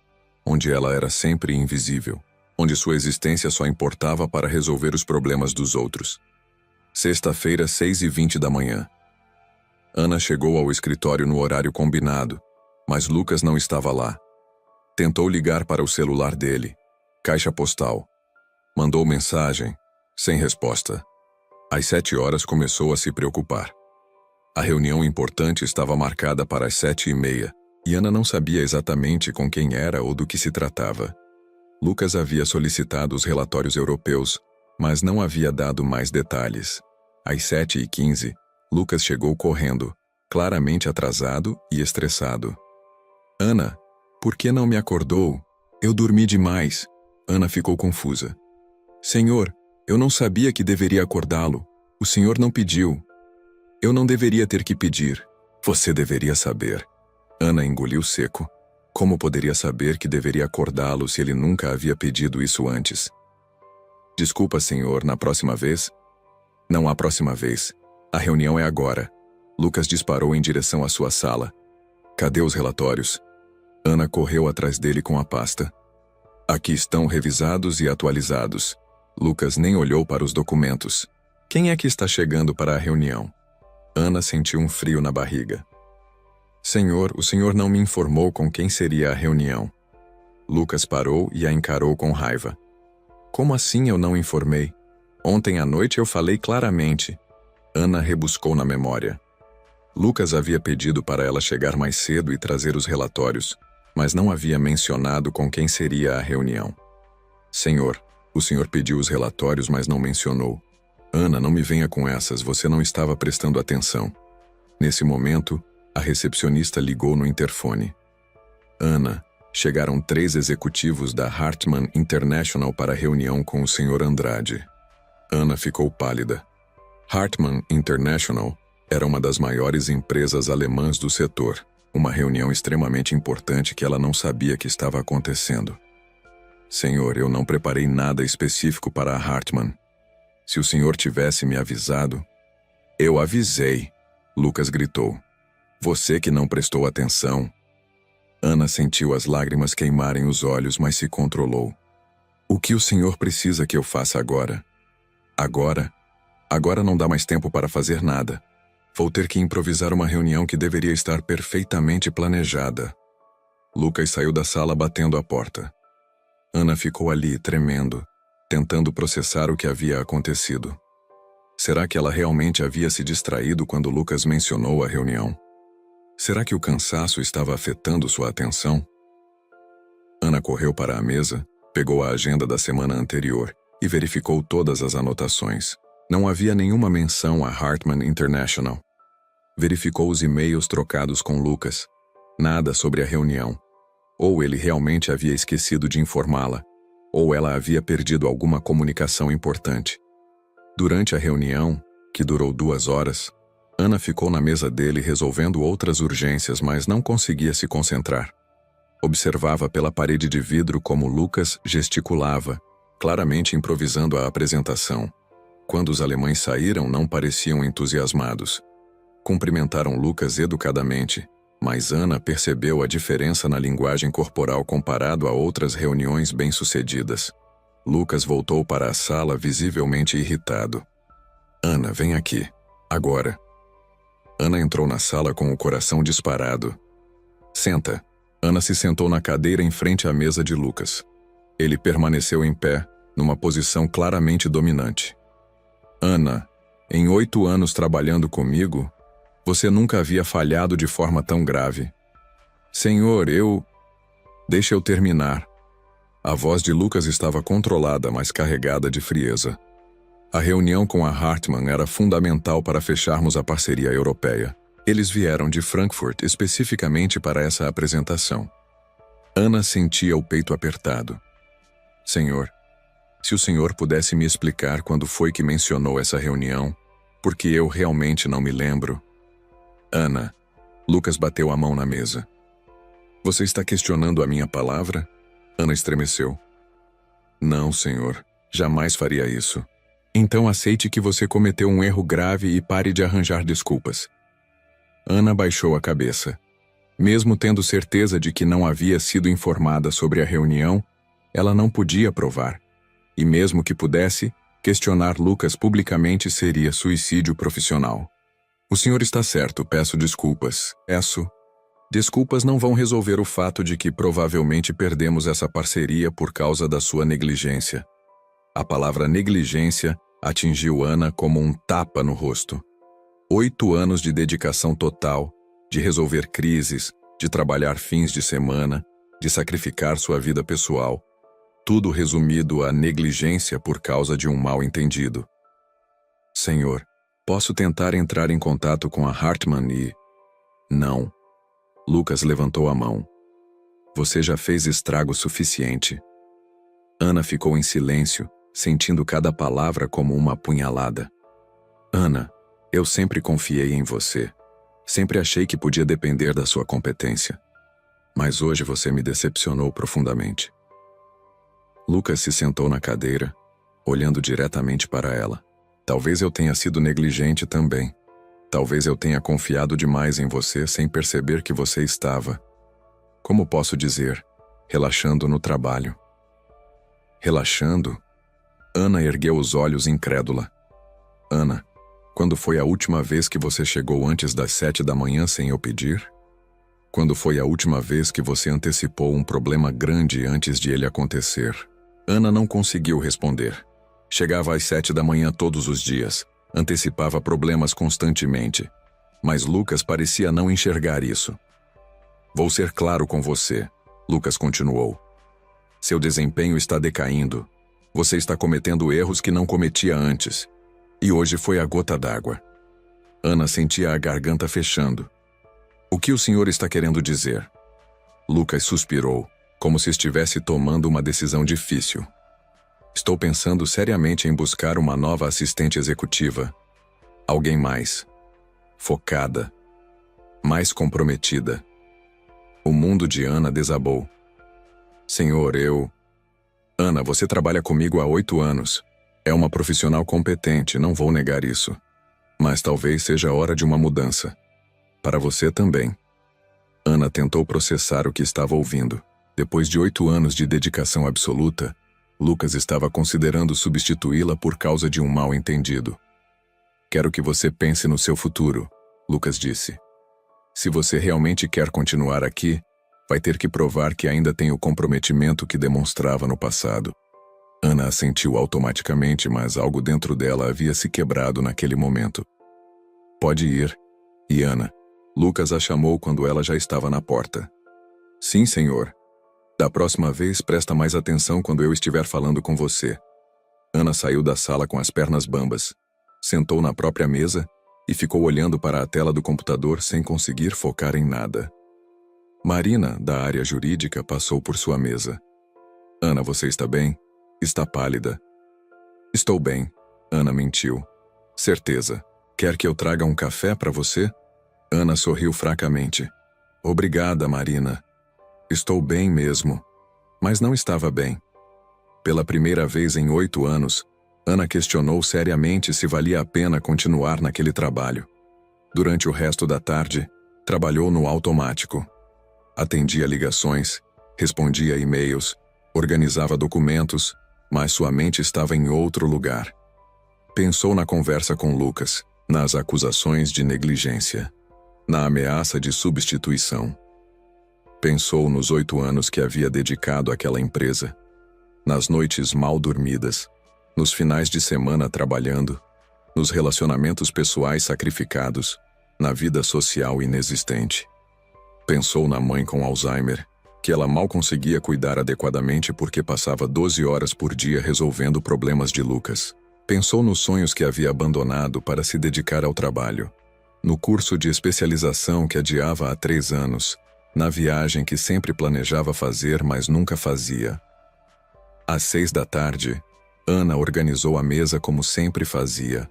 onde ela era sempre invisível, onde sua existência só importava para resolver os problemas dos outros. Sexta-feira, 6h20 da manhã. Ana chegou ao escritório no horário combinado, mas Lucas não estava lá. Tentou ligar para o celular dele, caixa postal. Mandou mensagem, sem resposta. Às 7 horas começou a se preocupar. A reunião importante estava marcada para as 7h30, e Ana não sabia exatamente com quem era ou do que se tratava. Lucas havia solicitado os relatórios europeus, mas não havia dado mais detalhes. Às 7h15, Lucas chegou correndo, claramente atrasado e estressado. Ana, por que não me acordou? Eu dormi demais. Ana ficou confusa. Senhor, eu não sabia que deveria acordá-lo. O senhor não pediu. Eu não deveria ter que pedir. Você deveria saber. Ana engoliu seco. Como poderia saber que deveria acordá-lo se ele nunca havia pedido isso antes? Desculpa, senhor, na próxima vez? Não há próxima vez. A reunião é agora. Lucas disparou em direção à sua sala. Cadê os relatórios? Ana correu atrás dele com a pasta. Aqui estão revisados e atualizados. Lucas nem olhou para os documentos. Quem é que está chegando para a reunião? Ana sentiu um frio na barriga. Senhor, o senhor não me informou com quem seria a reunião. Lucas parou e a encarou com raiva. Como assim eu não informei? Ontem à noite eu falei claramente. Ana rebuscou na memória. Lucas havia pedido para ela chegar mais cedo e trazer os relatórios, mas não havia mencionado com quem seria a reunião. Senhor, o senhor pediu os relatórios, mas não mencionou. Ana, não me venha com essas, você não estava prestando atenção. Nesse momento, a recepcionista ligou no interfone. Ana, chegaram 3 executivos da Hartmann International para a reunião com o Sr. Andrade. Ana ficou pálida. Hartmann International era uma das maiores empresas alemãs do setor, uma reunião extremamente importante que ela não sabia que estava acontecendo. Senhor, eu não preparei nada específico para a Hartmann. Se o senhor tivesse me avisado... Eu avisei, Lucas gritou. Você que não prestou atenção. Ana sentiu as lágrimas queimarem os olhos, mas se controlou. O que o senhor precisa que eu faça agora? Agora? Agora não dá mais tempo para fazer nada. Vou ter que improvisar uma reunião que deveria estar perfeitamente planejada. Lucas saiu da sala batendo a porta. Ana ficou ali, tremendo, tentando processar o que havia acontecido. Será que ela realmente havia se distraído quando Lucas mencionou a reunião? Será que o cansaço estava afetando sua atenção? Ana correu para a mesa, pegou a agenda da semana anterior e verificou todas as anotações. Não havia nenhuma menção a Hartman International. Verificou os e-mails trocados com Lucas. Nada sobre a reunião. Ou ele realmente havia esquecido de informá-la, ou ela havia perdido alguma comunicação importante. Durante a reunião, que durou 2 horas, Ana ficou na mesa dele resolvendo outras urgências, mas não conseguia se concentrar. Observava pela parede de vidro como Lucas gesticulava, claramente improvisando a apresentação. Quando os alemães saíram, não pareciam entusiasmados. Cumprimentaram Lucas educadamente, mas Ana percebeu a diferença na linguagem corporal comparado a outras reuniões bem-sucedidas. Lucas voltou para a sala visivelmente irritado. Ana, vem aqui. Agora. Ana entrou na sala com o coração disparado. Senta. Ana se sentou na cadeira em frente à mesa de Lucas. Ele permaneceu em pé, numa posição claramente dominante. Ana, em 8 anos trabalhando comigo, você nunca havia falhado de forma tão grave. Senhor, Deixa eu terminar. A voz de Lucas estava controlada, mas carregada de frieza. A reunião com a Hartman era fundamental para fecharmos a parceria europeia. Eles vieram de Frankfurt especificamente para essa apresentação. Ana sentia o peito apertado. Senhor, se o senhor pudesse me explicar quando foi que mencionou essa reunião, porque eu realmente não me lembro. Ana, Lucas bateu a mão na mesa. Você está questionando a minha palavra? Ana estremeceu. Não, senhor, jamais faria isso. Então aceite que você cometeu um erro grave e pare de arranjar desculpas. Ana baixou a cabeça. Mesmo tendo certeza de que não havia sido informada sobre a reunião, ela não podia provar. E mesmo que pudesse, questionar Lucas publicamente seria suicídio profissional. O senhor está certo, peço desculpas. Desculpas não vão resolver o fato de que provavelmente perdemos essa parceria por causa da sua negligência. A palavra negligência atingiu Ana como um tapa no rosto. 8 anos de dedicação total, de resolver crises, de trabalhar fins de semana, de sacrificar sua vida pessoal. Tudo resumido à negligência por causa de um mal-entendido. Senhor, posso tentar entrar em contato com a Hartman e... Não. Lucas levantou a mão. Você já fez estrago suficiente. Ana ficou em silêncio, sentindo cada palavra como uma punhalada. Ana, eu sempre confiei em você. Sempre achei que podia depender da sua competência. Mas hoje você me decepcionou profundamente. Lucas se sentou na cadeira, olhando diretamente para ela. Talvez eu tenha sido negligente também. Talvez eu tenha confiado demais em você sem perceber que você estava, como posso dizer, relaxando no trabalho. Relaxando? Ana ergueu os olhos incrédula. Ana, quando foi a última vez que você chegou antes das 7 da manhã sem eu pedir? Quando foi a última vez que você antecipou um problema grande antes de ele acontecer? Ana não conseguiu responder. Chegava às 7 da manhã todos os dias, antecipava problemas constantemente. Mas Lucas parecia não enxergar isso. Vou ser claro com você, Lucas continuou. Seu desempenho está decaindo. Você está cometendo erros que não cometia antes. E hoje foi a gota d'água. Ana sentia a garganta fechando. O que o senhor está querendo dizer? Lucas suspirou, como se estivesse tomando uma decisão difícil. Estou pensando seriamente em buscar uma nova assistente executiva. Alguém mais focada, mais comprometida. O mundo de Ana desabou. Senhor, Ana, você trabalha comigo há 8 anos. É uma profissional competente, não vou negar isso. Mas talvez seja hora de uma mudança. Para você também. Ana tentou processar o que estava ouvindo. Depois de 8 anos de dedicação absoluta, Lucas estava considerando substituí-la por causa de um mal-entendido. Quero que você pense no seu futuro, Lucas disse. Se você realmente quer continuar aqui, vai ter que provar que ainda tem o comprometimento que demonstrava no passado. Ana assentiu automaticamente, mas algo dentro dela havia se quebrado naquele momento. Pode ir. E Ana? Lucas a chamou quando ela já estava na porta. Sim, senhor. Da próxima vez, presta mais atenção quando eu estiver falando com você. Ana saiu da sala com as pernas bambas, sentou na própria mesa e ficou olhando para a tela do computador sem conseguir focar em nada. Marina, da área jurídica, passou por sua mesa. Ana, você está bem? Está pálida. Estou bem. Ana mentiu. Certeza. Quer que eu traga um café para você? Ana sorriu fracamente. Obrigada, Marina. Estou bem mesmo. Mas não estava bem. Pela primeira vez em 8 anos, Ana questionou seriamente se valia a pena continuar naquele trabalho. Durante o resto da tarde, trabalhou no automático. Atendia ligações, respondia e-mails, organizava documentos, mas sua mente estava em outro lugar. Pensou na conversa com Lucas, nas acusações de negligência, na ameaça de substituição. Pensou nos 8 anos que havia dedicado àquela empresa, nas noites mal dormidas, nos finais de semana trabalhando, nos relacionamentos pessoais sacrificados, na vida social inexistente. Pensou na mãe com Alzheimer, que ela mal conseguia cuidar adequadamente porque passava 12 horas por dia resolvendo problemas de Lucas. Pensou nos sonhos que havia abandonado para se dedicar ao trabalho, no curso de especialização que adiava há 3 anos, na viagem que sempre planejava fazer, mas nunca fazia. Às 6 da tarde, Ana organizou a mesa como sempre fazia.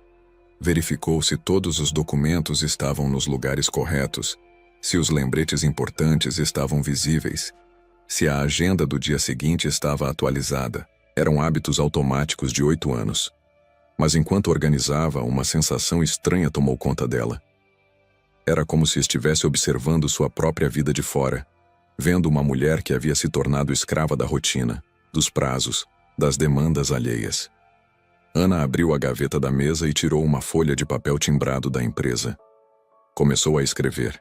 Verificou se todos os documentos estavam nos lugares corretos, se os lembretes importantes estavam visíveis, se a agenda do dia seguinte estava atualizada. Eram hábitos automáticos de 8 anos. Mas enquanto organizava, uma sensação estranha tomou conta dela. Era como se estivesse observando sua própria vida de fora, vendo uma mulher que havia se tornado escrava da rotina, dos prazos, das demandas alheias. Ana abriu a gaveta da mesa e tirou uma folha de papel timbrado da empresa. Começou a escrever.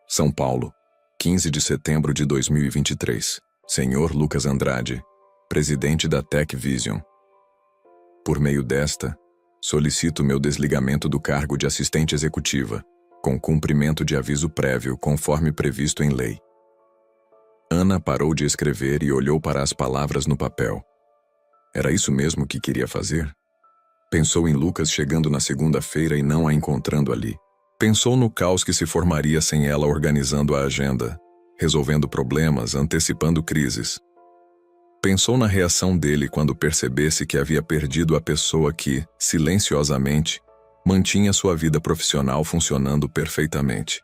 São Paulo, 15 de setembro de 2023. Senhor Lucas Andrade, presidente da Tech Vision. Por meio desta, solicito meu desligamento do cargo de assistente executiva, com cumprimento de aviso prévio conforme previsto em lei. Ana parou de escrever e olhou para as palavras no papel. Era isso mesmo que queria fazer? Pensou em Lucas chegando na segunda-feira e não a encontrando ali. Pensou no caos que se formaria sem ela organizando a agenda, resolvendo problemas, antecipando crises. Pensou na reação dele quando percebesse que havia perdido a pessoa que, silenciosamente, mantinha sua vida profissional funcionando perfeitamente.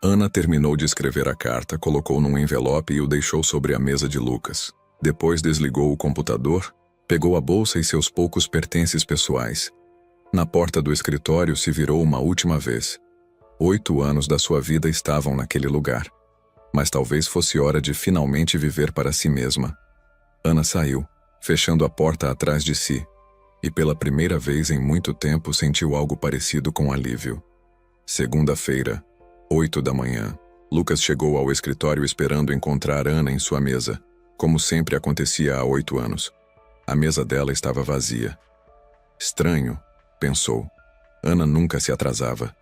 Ana terminou de escrever a carta, colocou num envelope e o deixou sobre a mesa de Lucas. Depois desligou o computador, pegou a bolsa e seus poucos pertences pessoais. Na porta do escritório se virou uma última vez. 8 anos da sua vida estavam naquele lugar. Mas talvez fosse hora de finalmente viver para si mesma. Ana saiu, fechando a porta atrás de si, e pela primeira vez em muito tempo sentiu algo parecido com alívio. Segunda-feira, 8 da manhã, Lucas chegou ao escritório esperando encontrar Ana em sua mesa, como sempre acontecia há 8 anos. A mesa dela estava vazia. Estranho, pensou. Ana nunca se atrasava.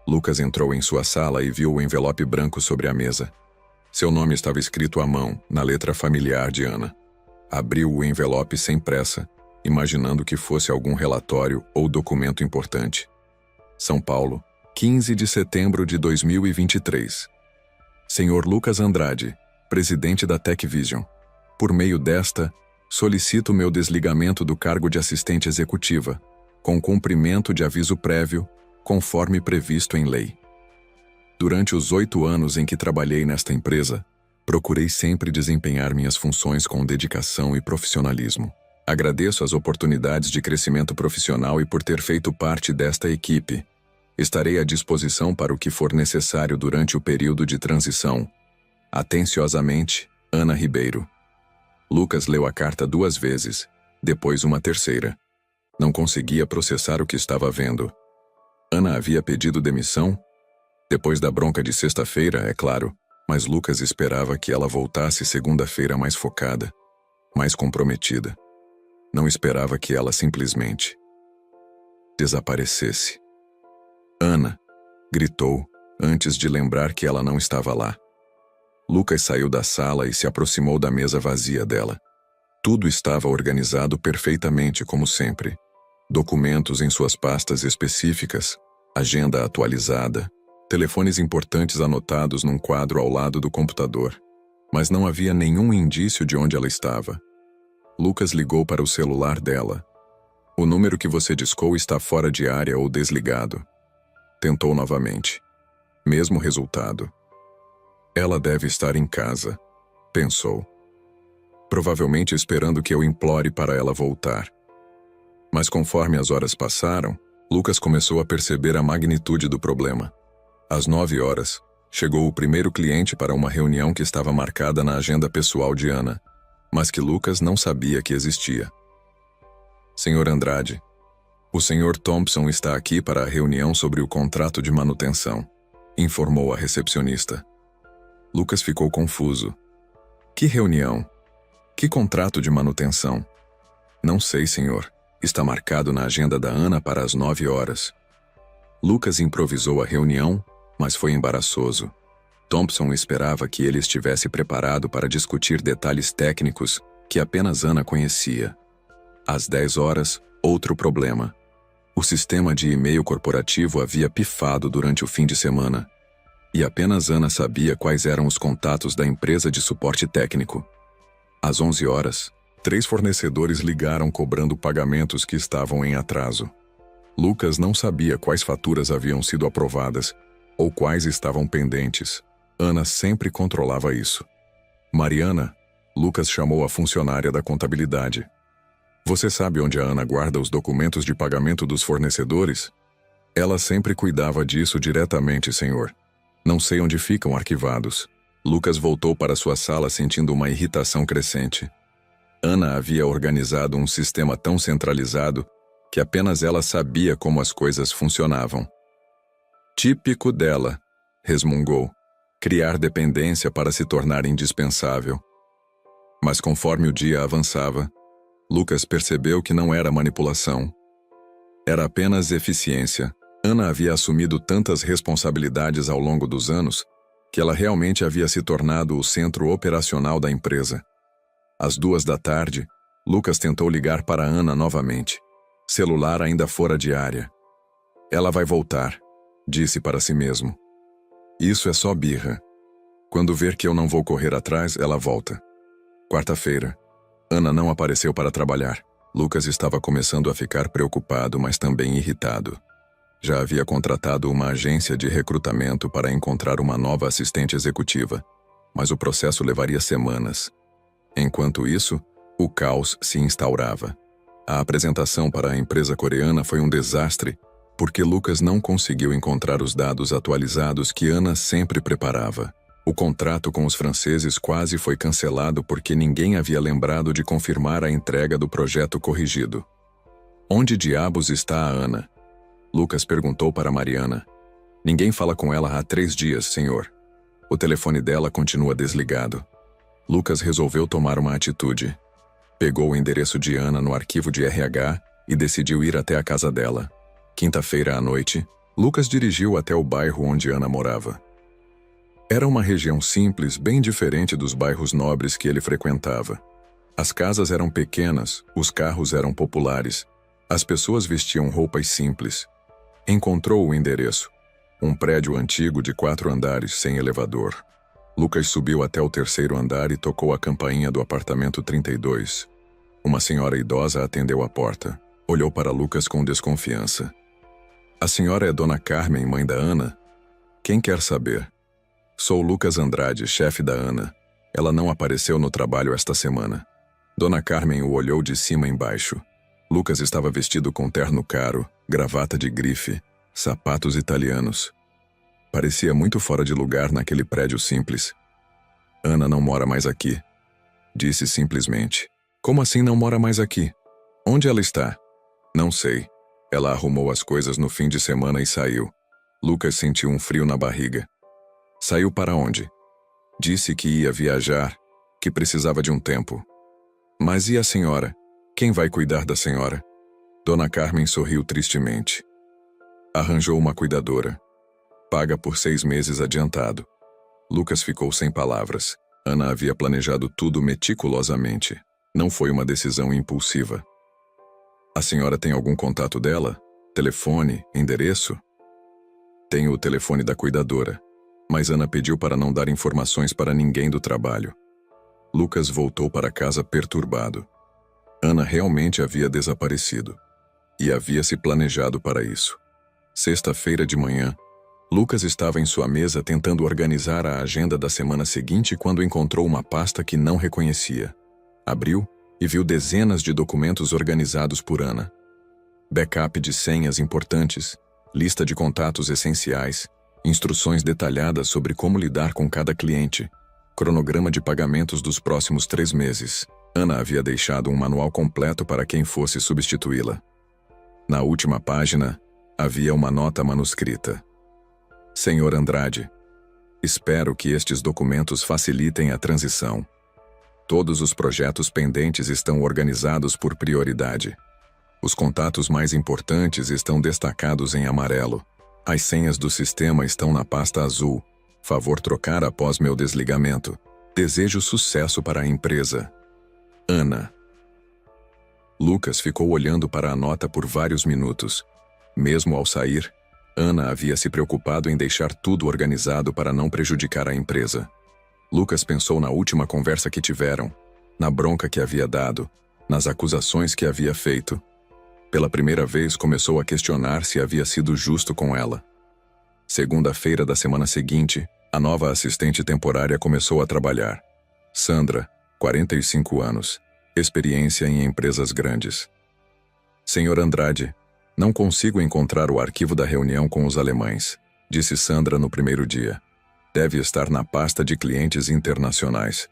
Lucas entrou em sua sala e viu o envelope branco sobre a mesa. Seu nome estava escrito à mão, na letra familiar de Ana. Abriu o envelope sem pressa, imaginando que fosse algum relatório ou documento importante. São Paulo, 15 de setembro de 2023. Senhor Lucas Andrade, presidente da Tech Vision. Por meio desta, solicito meu desligamento do cargo de assistente executiva, com cumprimento de aviso prévio, conforme previsto em lei. Durante os 8 anos em que trabalhei nesta empresa, procurei sempre desempenhar minhas funções com dedicação e profissionalismo. Agradeço as oportunidades de crescimento profissional e por ter feito parte desta equipe. Estarei à disposição para o que for necessário durante o período de transição. Atenciosamente, Ana Ribeiro. Lucas leu a carta 2 vezes, depois uma terceira. Não conseguia processar o que estava vendo. Ana havia pedido demissão? Depois da bronca de sexta-feira, é claro, mas Lucas esperava que ela voltasse segunda-feira mais focada, mais comprometida. Não esperava que ela simplesmente desaparecesse. Ana! Gritou, antes de lembrar que ela não estava lá. Lucas saiu da sala e se aproximou da mesa vazia dela. Tudo estava organizado perfeitamente, como sempre. Documentos em suas pastas específicas, agenda atualizada, telefones importantes anotados num quadro ao lado do computador. Mas não havia nenhum indício de onde ela estava. Lucas ligou para o celular dela. O número que você discou está fora de área ou desligado. Tentou novamente. Mesmo resultado. Ela deve estar em casa, pensou. Provavelmente esperando que eu implore para ela voltar. Mas conforme as horas passaram, Lucas começou a perceber a magnitude do problema. Às 9 horas, chegou o primeiro cliente para uma reunião que estava marcada na agenda pessoal de Ana, mas que Lucas não sabia que existia. Senhor Andrade, o Sr. Thompson está aqui para a reunião sobre o contrato de manutenção, informou a recepcionista. Lucas ficou confuso. Que reunião? Que contrato de manutenção? Não sei, senhor. Está marcado na agenda da Ana para as 9 horas. Lucas improvisou a reunião, mas foi embaraçoso. Thompson esperava que ele estivesse preparado para discutir detalhes técnicos que apenas Ana conhecia. Às 10 horas, outro problema. O sistema de e-mail corporativo havia pifado durante o fim de semana. E apenas Ana sabia quais eram os contatos da empresa de suporte técnico. Às 11 horas, 3 fornecedores ligaram cobrando pagamentos que estavam em atraso. Lucas não sabia quais faturas haviam sido aprovadas ou quais estavam pendentes. Ana sempre controlava isso. Mariana, Lucas chamou a funcionária da contabilidade. Você sabe onde a Ana guarda os documentos de pagamento dos fornecedores? Ela sempre cuidava disso diretamente, senhor. Não sei onde ficam arquivados. Lucas voltou para sua sala sentindo uma irritação crescente. Ana havia organizado um sistema tão centralizado que apenas ela sabia como as coisas funcionavam. Típico dela, resmungou. Criar dependência para se tornar indispensável. Mas conforme o dia avançava, Lucas percebeu que não era manipulação. Era apenas eficiência. Ana havia assumido tantas responsabilidades ao longo dos anos que ela realmente havia se tornado o centro operacional da empresa. Às 2 da tarde, Lucas tentou ligar para Ana novamente. Celular ainda fora de área. Ela vai voltar, disse para si mesmo. Isso é só birra. Quando ver que eu não vou correr atrás, ela volta. Quarta-feira. Ana não apareceu para trabalhar. Lucas estava começando a ficar preocupado, mas também irritado. Já havia contratado uma agência de recrutamento para encontrar uma nova assistente executiva, mas o processo levaria semanas. Enquanto isso, o caos se instaurava. A apresentação para a empresa coreana foi um desastre, porque Lucas não conseguiu encontrar os dados atualizados que Ana sempre preparava. O contrato com os franceses quase foi cancelado porque ninguém havia lembrado de confirmar a entrega do projeto corrigido. Onde diabos está a Ana? Lucas perguntou para Mariana. Ninguém fala com ela há 3 dias, senhor. O telefone dela continua desligado. Lucas resolveu tomar uma atitude. Pegou o endereço de Ana no arquivo de RH e decidiu ir até a casa dela. Quinta-feira à noite, Lucas dirigiu até o bairro onde Ana morava. Era uma região simples, bem diferente dos bairros nobres que ele frequentava. As casas eram pequenas, os carros eram populares, as pessoas vestiam roupas simples. Encontrou o endereço. Um prédio antigo de 4 andares, sem elevador. Lucas subiu até o 3º andar e tocou a campainha do apartamento 32. Uma senhora idosa atendeu a porta. Olhou para Lucas com desconfiança. A senhora é Dona Carmen, mãe da Ana? Quem quer saber? Sou Lucas Andrade, chefe da Ana. Ela não apareceu no trabalho esta semana. Dona Carmen o olhou de cima embaixo. Lucas estava vestido com terno caro, gravata de grife, sapatos italianos. Parecia muito fora de lugar naquele prédio simples. Ana não mora mais aqui, disse simplesmente. Como assim não mora mais aqui? Onde ela está? Não sei. Ela arrumou as coisas no fim de semana e saiu. Lucas sentiu um frio na barriga. Saiu para onde? Disse que ia viajar, que precisava de um tempo. Mas e a senhora? quem vai cuidar da senhora? Dona Carmen sorriu tristemente. Arranjou uma cuidadora. Paga por 6 meses adiantado. Lucas ficou sem palavras. Ana havia planejado tudo meticulosamente. Não foi uma decisão impulsiva. A senhora tem algum contato dela? Telefone? Endereço? Tenho o telefone da cuidadora, mas Ana pediu para não dar informações para ninguém do trabalho. Lucas voltou para casa perturbado. Ana realmente havia desaparecido. E havia se planejado para isso. Sexta-feira de manhã, Lucas estava em sua mesa tentando organizar a agenda da semana seguinte quando encontrou uma pasta que não reconhecia. Abriu e viu dezenas de documentos organizados por Ana. Backup de senhas importantes, lista de contatos essenciais, instruções detalhadas sobre como lidar com cada cliente, cronograma de pagamentos dos próximos 3 meses. Ana havia deixado um manual completo para quem fosse substituí-la. Na última página, havia uma nota manuscrita. Senhor Andrade, espero que estes documentos facilitem a transição. Todos os projetos pendentes estão organizados por prioridade. Os contatos mais importantes estão destacados em amarelo. As senhas do sistema estão na pasta azul. Favor trocar após meu desligamento. Desejo sucesso para a empresa. Ana. Lucas ficou olhando para a nota por vários minutos. Mesmo ao sair, Ana havia se preocupado em deixar tudo organizado para não prejudicar a empresa. Lucas pensou na última conversa que tiveram, na bronca que havia dado, nas acusações que havia feito. Pela primeira vez começou a questionar se havia sido justo com ela. Segunda-feira da semana seguinte, a nova assistente temporária começou a trabalhar. Sandra, 45 anos, experiência em empresas grandes. Senhor Andrade, não consigo encontrar o arquivo da reunião com os alemães, disse Sandra no primeiro dia. Deve estar na pasta de clientes internacionais.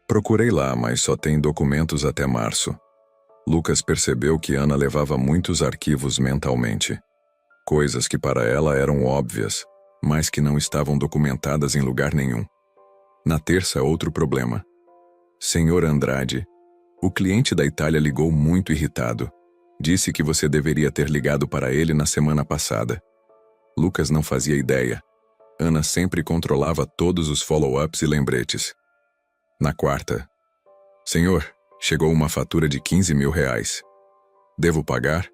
Procurei lá, mas só tem documentos até março. Lucas percebeu que Ana levava muitos arquivos mentalmente. Coisas que para ela eram óbvias, mas que não estavam documentadas em lugar nenhum. Na terça, outro problema. Senhor Andrade, o cliente da Itália ligou muito irritado. Disse que você deveria ter ligado para ele na semana passada. Lucas não fazia ideia. Ana sempre controlava todos os follow-ups e lembretes. Na quarta. Senhor, chegou uma fatura de R$ 15.000. Devo pagar?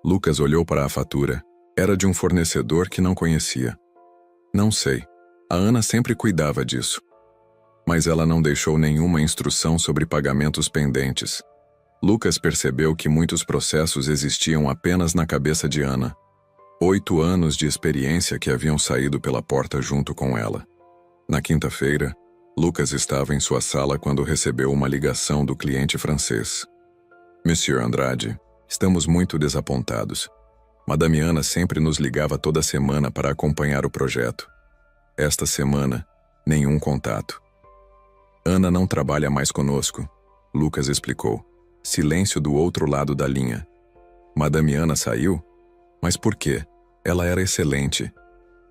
Lucas olhou para a fatura. Era de um fornecedor que não conhecia. Não sei. A Ana sempre cuidava disso. Mas ela não deixou nenhuma instrução sobre pagamentos pendentes. Lucas percebeu que muitos processos existiam apenas na cabeça de Ana. 8 anos de experiência que haviam saído pela porta junto com ela. Na quinta-feira, Lucas estava em sua sala quando recebeu uma ligação do cliente francês. Monsieur Andrade, estamos muito desapontados. Madame Ana sempre nos ligava toda semana para acompanhar o projeto. Esta semana, nenhum contato. Ana não trabalha mais conosco, Lucas explicou. Silêncio do outro lado da linha. Madame Ana saiu? Mas por quê? Ela era excelente.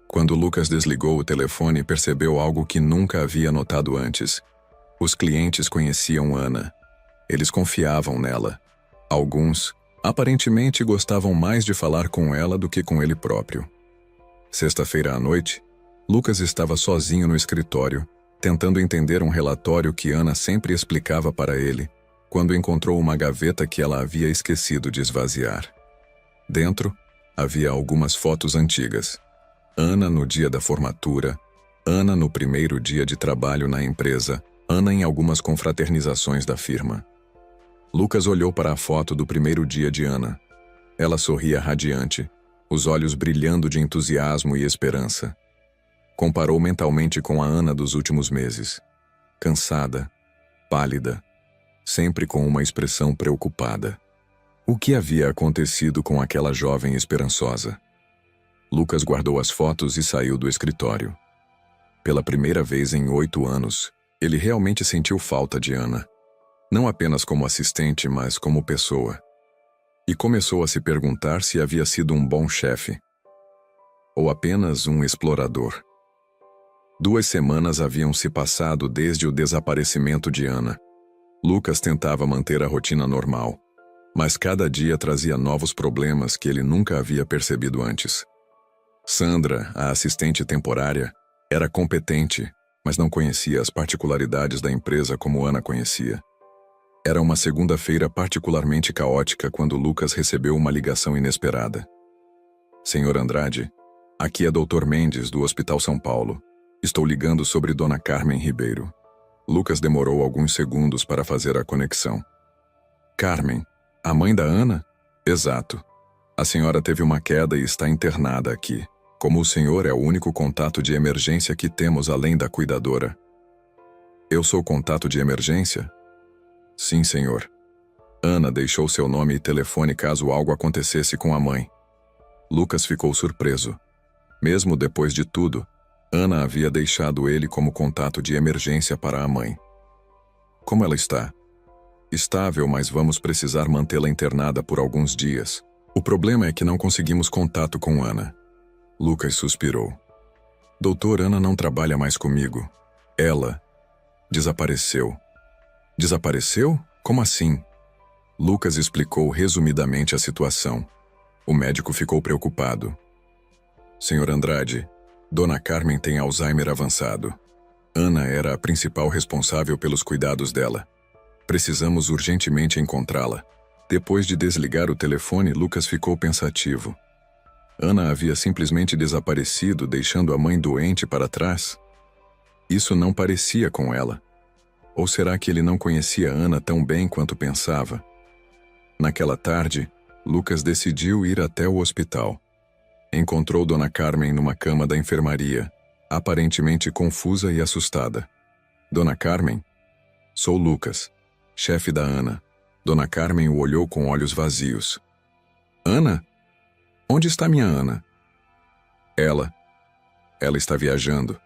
Quando Lucas desligou o telefone, percebeu algo que nunca havia notado antes. Os clientes conheciam Ana. Eles confiavam nela. Alguns, aparentemente, gostavam mais de falar com ela do que com ele próprio. Sexta-feira à noite, Lucas estava sozinho no escritório, tentando entender um relatório que Ana sempre explicava para ele, quando encontrou uma gaveta que ela havia esquecido de esvaziar. Dentro, havia algumas fotos antigas. Ana no dia da formatura, Ana no primeiro dia de trabalho na empresa, Ana em algumas confraternizações da firma. Lucas olhou para a foto do primeiro dia de Ana. Ela sorria radiante, os olhos brilhando de entusiasmo e esperança. Comparou mentalmente com a Ana dos últimos meses. Cansada, pálida, sempre com uma expressão preocupada. O que havia acontecido com aquela jovem esperançosa? Lucas guardou as fotos e saiu do escritório. Pela primeira vez em 8 anos, ele realmente sentiu falta de Ana. Não apenas como assistente, mas como pessoa. E começou a se perguntar se havia sido um bom chefe. Ou apenas um explorador. 2 semanas haviam se passado desde o desaparecimento de Ana. Lucas tentava manter a rotina normal, mas cada dia trazia novos problemas que ele nunca havia percebido antes. Sandra, a assistente temporária, era competente, mas não conhecia as particularidades da empresa como Ana conhecia. Era uma segunda-feira particularmente caótica quando Lucas recebeu uma ligação inesperada. Senhor Andrade, aqui é Dr. Mendes, do Hospital São Paulo. Estou ligando sobre Dona Carmen Ribeiro. Lucas demorou alguns segundos para fazer a conexão. Carmen, a mãe da Ana? Exato. A senhora teve uma queda e está internada aqui. Como o senhor é o único contato de emergência que temos além da cuidadora. Eu sou contato de emergência? Sim, senhor. Ana deixou seu nome e telefone caso algo acontecesse com a mãe. Lucas ficou surpreso. Mesmo depois de tudo, Ana havia deixado ele como contato de emergência para a mãe. Como ela está? Estável, mas vamos precisar mantê-la internada por alguns dias. O problema é que não conseguimos contato com Ana. Lucas suspirou. Doutor, Ana não trabalha mais comigo. Ela desapareceu. Desapareceu? Como assim? Lucas explicou resumidamente a situação. O médico ficou preocupado. Senhor Andrade, Dona Carmen tem Alzheimer avançado. Ana era a principal responsável pelos cuidados dela. Precisamos urgentemente encontrá-la. Depois de desligar o telefone, Lucas ficou pensativo. Ana havia simplesmente desaparecido, deixando a mãe doente para trás? Isso não parecia com ela. Ou será que ele não conhecia Ana tão bem quanto pensava? Naquela tarde, Lucas decidiu ir até o hospital. Encontrou Dona Carmen numa cama da enfermaria, aparentemente confusa e assustada. Dona Carmen? Sou Lucas, chefe da Ana. Dona Carmen o olhou com olhos vazios. Ana? Onde está minha Ana? Ela está viajando.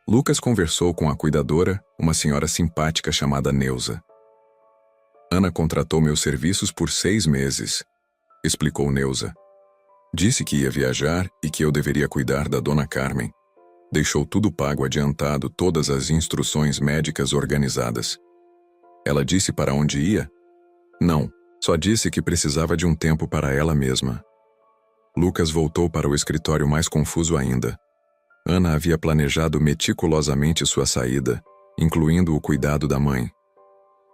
Lucas conversou com a cuidadora, uma senhora simpática chamada Neuza. Ana contratou meus serviços por 6 meses, explicou Neuza. Disse que ia viajar e que eu deveria cuidar da Dona Carmen. Deixou tudo pago adiantado, todas as instruções médicas organizadas. Ela disse para onde ia? Não, só disse que precisava de um tempo para ela mesma. Lucas voltou para o escritório mais confuso ainda. Ana havia planejado meticulosamente sua saída, incluindo o cuidado da mãe.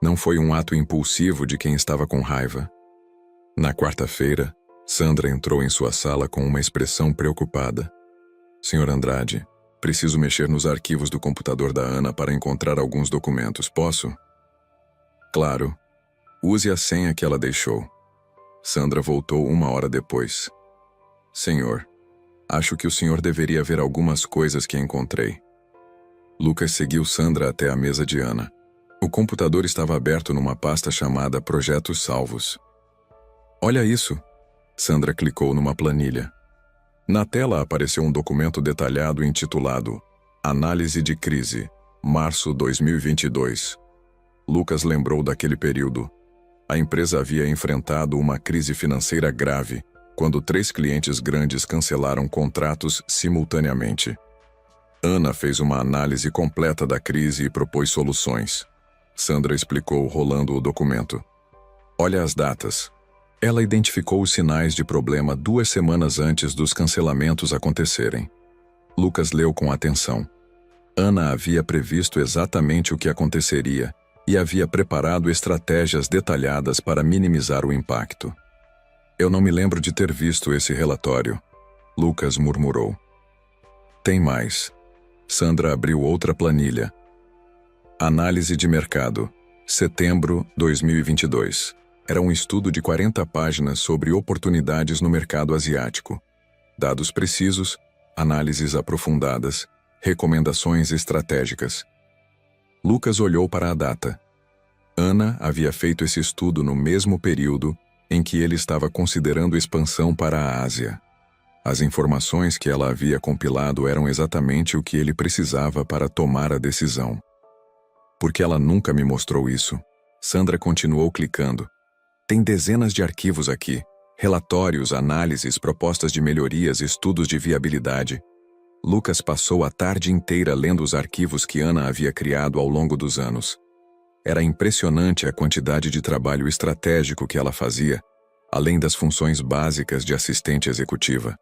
Não foi um ato impulsivo de quem estava com raiva. Na quarta-feira, Sandra entrou em sua sala com uma expressão preocupada. Senhor Andrade, preciso mexer nos arquivos do computador da Ana para encontrar alguns documentos. Posso? Claro. Use a senha que ela deixou. Sandra voltou 1 hora depois. Senhor, acho que o senhor deveria ver algumas coisas que encontrei. Lucas seguiu Sandra até a mesa de Ana. O computador estava aberto numa pasta chamada Projetos Salvos. Olha isso! Sandra clicou numa planilha. Na tela apareceu um documento detalhado intitulado Análise de Crise, março 2022. Lucas lembrou daquele período. A empresa havia enfrentado uma crise financeira grave, quando 3 clientes grandes cancelaram contratos simultaneamente. Ana fez uma análise completa da crise e propôs soluções. Sandra explicou, rolando o documento. Olha as datas. Ela identificou os sinais de problema 2 semanas antes dos cancelamentos acontecerem. Lucas leu com atenção. Ana havia previsto exatamente o que aconteceria e havia preparado estratégias detalhadas para minimizar o impacto. Eu não me lembro de ter visto esse relatório, Lucas murmurou. Tem mais. Sandra abriu outra planilha. Análise de mercado, setembro 2022. Era um estudo de 40 páginas sobre oportunidades no mercado asiático. Dados precisos, análises aprofundadas, recomendações estratégicas. Lucas olhou para a data. Ana havia feito esse estudo no mesmo período em que ele estava considerando expansão para a Ásia. As informações que ela havia compilado eram exatamente o que ele precisava para tomar a decisão. Por que ela nunca me mostrou isso? Sandra continuou clicando. Tem dezenas de arquivos aqui. Relatórios, análises, propostas de melhorias, estudos de viabilidade. Lucas passou a tarde inteira lendo os arquivos que Ana havia criado ao longo dos anos. Era impressionante a quantidade de trabalho estratégico que ela fazia, além das funções básicas de assistente executiva.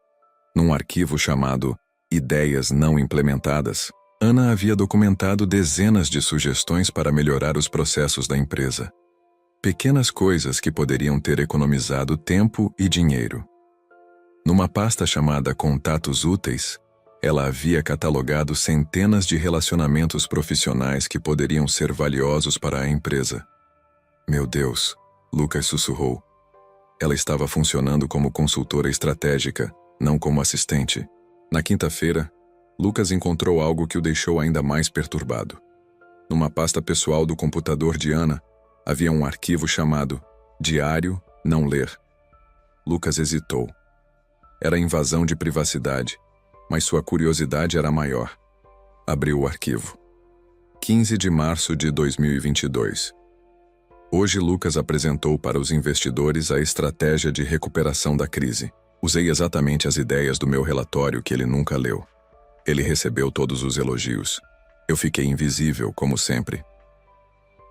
Num arquivo chamado Ideias Não Implementadas, Ana havia documentado dezenas de sugestões para melhorar os processos da empresa. Pequenas coisas que poderiam ter economizado tempo e dinheiro. Numa pasta chamada Contatos Úteis, ela havia catalogado centenas de relacionamentos profissionais que poderiam ser valiosos para a empresa. Meu Deus, Lucas sussurrou. Ela estava funcionando como consultora estratégica, não como assistente. Na quinta-feira, Lucas encontrou algo que o deixou ainda mais perturbado. Numa pasta pessoal do computador de Ana, havia um arquivo chamado Diário Não Ler. Lucas hesitou. Era invasão de privacidade, mas sua curiosidade era maior. Abriu o arquivo. 15 de março de 2022. Hoje Lucas apresentou para os investidores a estratégia de recuperação da crise. Usei exatamente as ideias do meu relatório que ele nunca leu. Ele recebeu todos os elogios. Eu fiquei invisível, como sempre.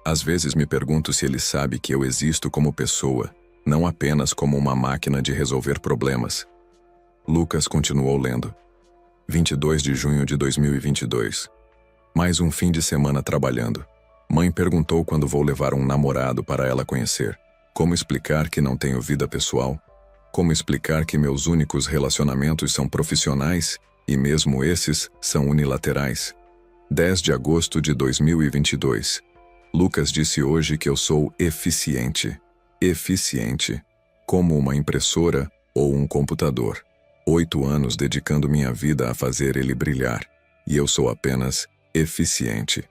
Às vezes me pergunto se ele sabe que eu existo como pessoa, não apenas como uma máquina de resolver problemas. Lucas continuou lendo. 22 de junho de 2022. Mais um fim de semana trabalhando. Mãe perguntou quando vou levar um namorado para ela conhecer. Como explicar que não tenho vida pessoal? Como explicar que meus únicos relacionamentos são profissionais e mesmo esses são unilaterais? 10 de agosto de 2022. Lucas disse hoje que eu sou eficiente. Eficiente. Como uma impressora ou um computador. 8 anos dedicando minha vida a fazer ele brilhar. E eu sou apenas eficiente.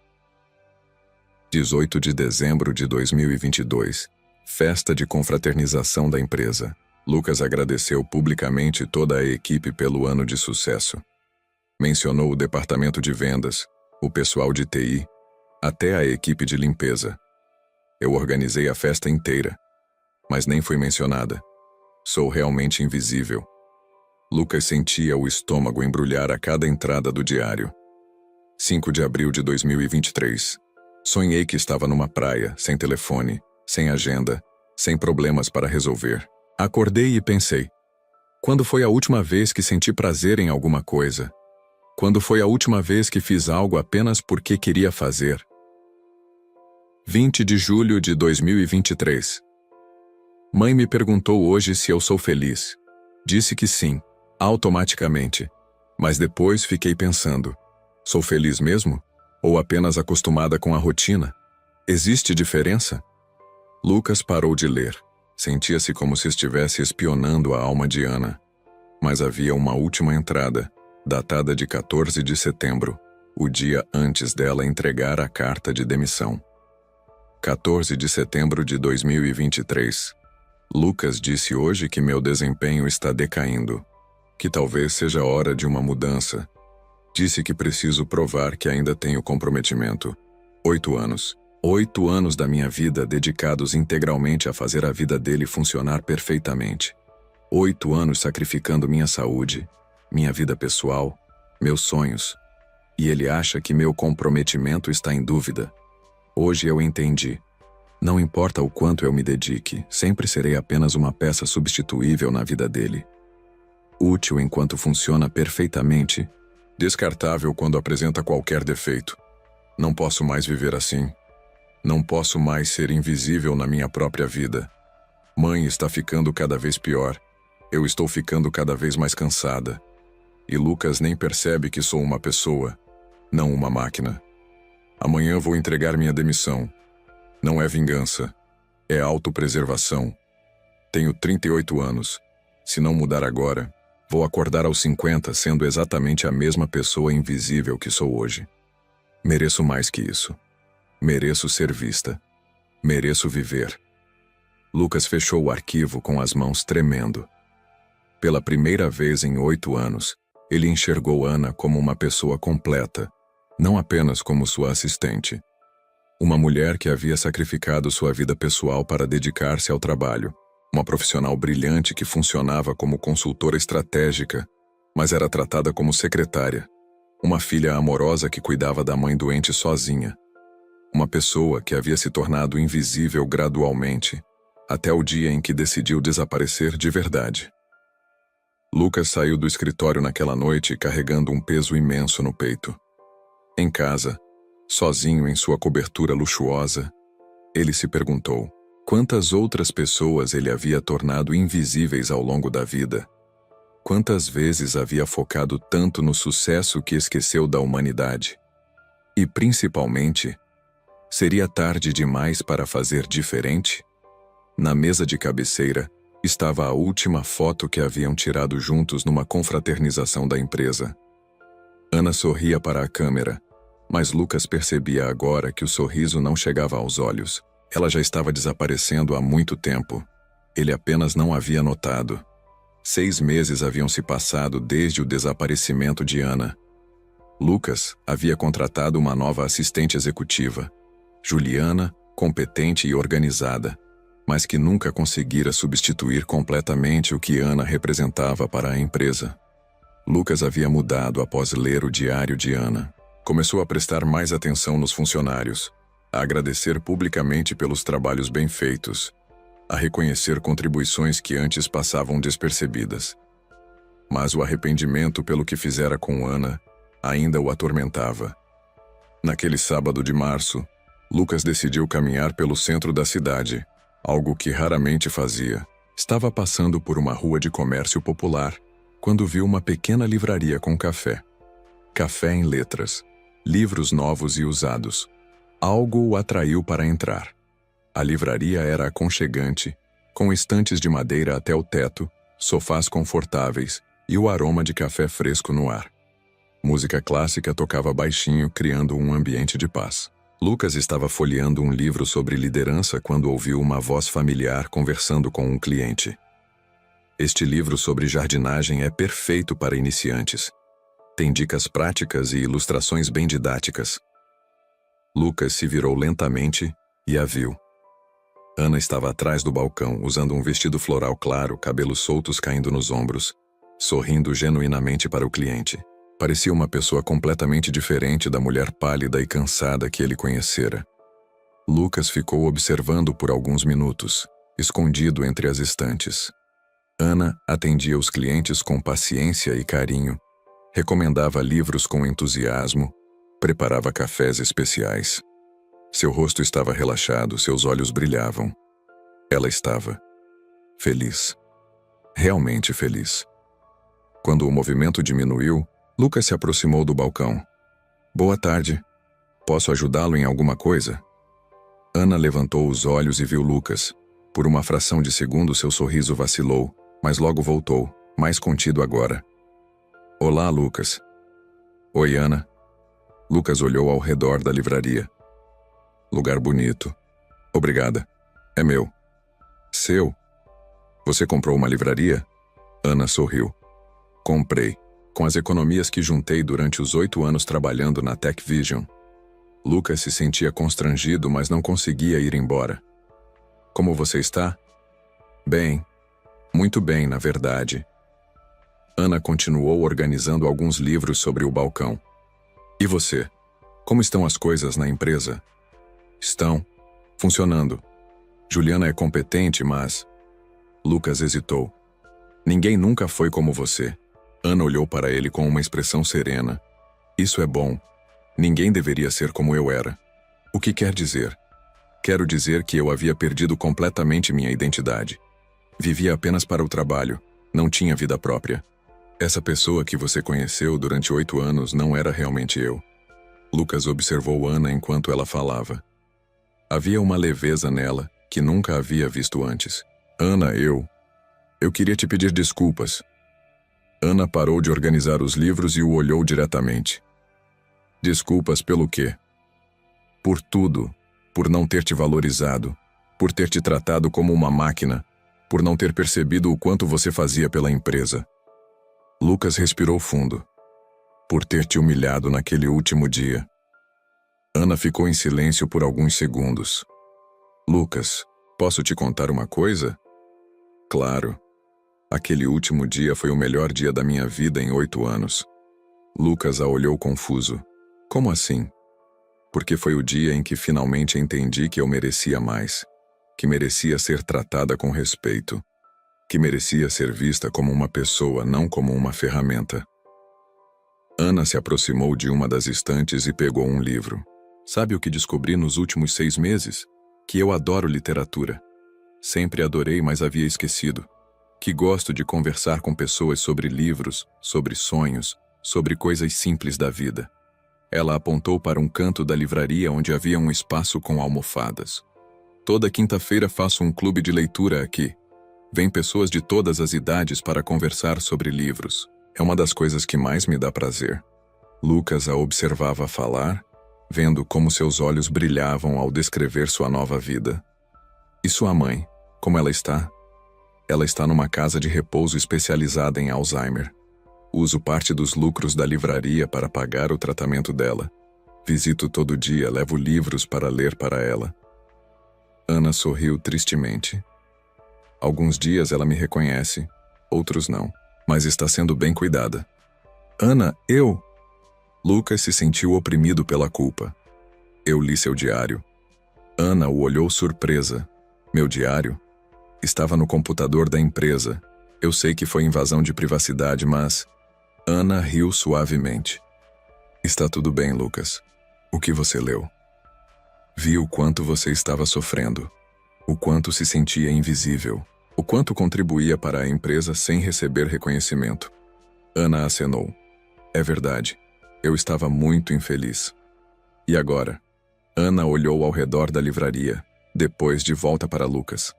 18 de dezembro de 2022. Festa de confraternização da empresa. Lucas agradeceu publicamente toda a equipe pelo ano de sucesso. Mencionou o departamento de vendas, o pessoal de TI, até a equipe de limpeza. Eu organizei a festa inteira, mas nem fui mencionada. Sou realmente invisível. Lucas sentia o estômago embrulhar a cada entrada do diário. 5 de abril de 2023. Sonhei que estava numa praia, sem telefone, sem agenda, sem problemas para resolver. Acordei e pensei: quando foi a última vez que senti prazer em alguma coisa? Quando foi a última vez que fiz algo apenas porque queria fazer? 20 de julho de 2023. Mãe me perguntou hoje se eu sou feliz. Disse que sim, automaticamente. Mas depois fiquei pensando: sou feliz mesmo? Ou apenas acostumada com a rotina? Existe diferença? Lucas parou de ler. Sentia-se como se estivesse espionando a alma de Ana. Mas havia uma última entrada, datada de 14 de setembro, o dia antes dela entregar a carta de demissão. 14 de setembro de 2023. Lucas disse hoje que meu desempenho está decaindo, que talvez seja hora de uma mudança. Disse que preciso provar que ainda tenho comprometimento. 8 anos. 8 anos da minha vida dedicados integralmente a fazer a vida dele funcionar perfeitamente. 8 anos sacrificando minha saúde, minha vida pessoal, meus sonhos. E ele acha que meu comprometimento está em dúvida. Hoje eu entendi. Não importa o quanto eu me dedique, sempre serei apenas uma peça substituível na vida dele. Útil enquanto funciona perfeitamente, descartável quando apresenta qualquer defeito. Não posso mais viver assim. Não posso mais ser invisível na minha própria vida. Mãe está ficando cada vez pior. Eu estou ficando cada vez mais cansada. E Lucas nem percebe que sou uma pessoa, não uma máquina. Amanhã vou entregar minha demissão. Não é vingança, é autopreservação. Tenho 38 anos. Se não mudar agora, vou acordar aos 50 sendo exatamente a mesma pessoa invisível que sou hoje. Mereço mais que isso. Mereço ser vista. Mereço viver. Lucas fechou o arquivo com as mãos tremendo. Pela primeira vez em 8 anos, ele enxergou Ana como uma pessoa completa, não apenas como sua assistente. Uma mulher que havia sacrificado sua vida pessoal para dedicar-se ao trabalho. Uma profissional brilhante que funcionava como consultora estratégica, mas era tratada como secretária. Uma filha amorosa que cuidava da mãe doente sozinha. Uma pessoa que havia se tornado invisível gradualmente, até o dia em que decidiu desaparecer de verdade. Lucas saiu do escritório naquela noite carregando um peso imenso no peito. Em casa, sozinho em sua cobertura luxuosa, ele se perguntou quantas outras pessoas ele havia tornado invisíveis ao longo da vida. Quantas vezes havia focado tanto no sucesso que esqueceu da humanidade? E, principalmente, seria tarde demais para fazer diferente? Na mesa de cabeceira, estava a última foto que haviam tirado juntos numa confraternização da empresa. Ana sorria para a câmera, mas Lucas percebia agora que o sorriso não chegava aos olhos. Ela já estava desaparecendo há muito tempo. Ele apenas não havia notado. 6 meses haviam se passado desde o desaparecimento de Ana. Lucas havia contratado uma nova assistente executiva, Juliana, competente e organizada, mas que nunca conseguira substituir completamente o que Ana representava para a empresa. Lucas havia mudado após ler o diário de Ana. Começou a prestar mais atenção nos funcionários, a agradecer publicamente pelos trabalhos bem feitos, a reconhecer contribuições que antes passavam despercebidas. Mas o arrependimento pelo que fizera com Ana ainda o atormentava. Naquele sábado de março, Lucas decidiu caminhar pelo centro da cidade, algo que raramente fazia. Estava passando por uma rua de comércio popular, quando viu uma pequena livraria com café. Café em letras, livros novos e usados. Algo o atraiu para entrar. A livraria era aconchegante, com estantes de madeira até o teto, sofás confortáveis e o aroma de café fresco no ar. Música clássica tocava baixinho, criando um ambiente de paz. Lucas estava folheando um livro sobre liderança quando ouviu uma voz familiar conversando com um cliente. Este livro sobre jardinagem é perfeito para iniciantes. Tem dicas práticas e ilustrações bem didáticas. Lucas se virou lentamente e a viu. Ana estava atrás do balcão, usando um vestido floral claro, cabelos soltos caindo nos ombros, sorrindo genuinamente para o cliente. Parecia uma pessoa completamente diferente da mulher pálida e cansada que ele conhecera. Lucas ficou observando por alguns minutos, escondido entre as estantes. Ana atendia os clientes com paciência e carinho, recomendava livros com entusiasmo, preparava cafés especiais. Seu rosto estava relaxado, seus olhos brilhavam. Ela estava feliz. Realmente feliz. Quando o movimento diminuiu, Lucas se aproximou do balcão. Boa tarde. Posso ajudá-lo em alguma coisa? Ana levantou os olhos e viu Lucas. Por uma fração de segundo seu sorriso vacilou, mas logo voltou, mais contido agora. Olá, Lucas. Oi, Ana. Lucas olhou ao redor da livraria. Lugar bonito. Obrigada. É meu. Seu? Você comprou uma livraria? Ana sorriu. Comprei. Com as economias que juntei durante os 8 anos trabalhando na Tech Vision. Lucas se sentia constrangido, mas não conseguia ir embora. Como você está? Bem. Muito bem, na verdade. Ana continuou organizando alguns livros sobre o balcão. E você? Como estão as coisas na empresa? Estão funcionando. Juliana é competente, mas... Lucas hesitou. Ninguém nunca foi como você. Ana olhou para ele com uma expressão serena. Isso é bom. Ninguém deveria ser como eu era. O que quer dizer? Quero dizer que eu havia perdido completamente minha identidade. Vivia apenas para o trabalho. Não tinha vida própria. Essa pessoa que você conheceu durante 8 anos não era realmente eu. Lucas observou Ana enquanto ela falava. Havia uma leveza nela que nunca havia visto antes. Ana, eu queria te pedir desculpas. Ana parou de organizar os livros e o olhou diretamente. Desculpas pelo quê? Por tudo. Por não ter te valorizado. Por ter te tratado como uma máquina. Por não ter percebido o quanto você fazia pela empresa. Lucas respirou fundo. Por ter te humilhado naquele último dia. Ana ficou em silêncio por alguns segundos. Lucas, posso te contar uma coisa? Claro. Aquele último dia foi o melhor dia da minha vida em 8 anos. Lucas a olhou confuso. Como assim? porque foi o dia em que finalmente entendi que eu merecia mais, que merecia ser tratada com respeito, que merecia ser vista como uma pessoa, não como uma ferramenta. Ana se aproximou de uma das estantes e pegou um livro. Sabe o que descobri nos últimos 6 meses? Que eu adoro literatura. Sempre adorei, mas havia esquecido. Que gosto de conversar com pessoas sobre livros, sobre sonhos, sobre coisas simples da vida. Ela apontou para um canto da livraria onde havia um espaço com almofadas. Toda quinta-feira faço um clube de leitura aqui. Vêm pessoas de todas as idades para conversar sobre livros. É uma das coisas que mais me dá prazer. Lucas a observava falar, vendo como seus olhos brilhavam ao descrever sua nova vida. E sua mãe, como ela está? Ela está numa casa de repouso especializada em Alzheimer. Uso parte dos lucros da livraria para pagar o tratamento dela. Visito todo dia, levo livros para ler para ela. Ana sorriu tristemente. Alguns dias ela me reconhece, outros não, mas está sendo bem cuidada. Ana, eu... Lucas se sentiu oprimido pela culpa. Eu li seu diário. Ana o olhou surpresa. Meu diário? Estava no computador da empresa. Eu sei que foi invasão de privacidade, mas... Ana riu suavemente. Está tudo bem, Lucas. O que você leu? Vi o quanto você estava sofrendo. O quanto se sentia invisível. O quanto contribuía para a empresa sem receber reconhecimento. Ana acenou. É verdade. Eu estava muito infeliz. E agora? Ana olhou ao redor da livraria, depois de volta para Lucas.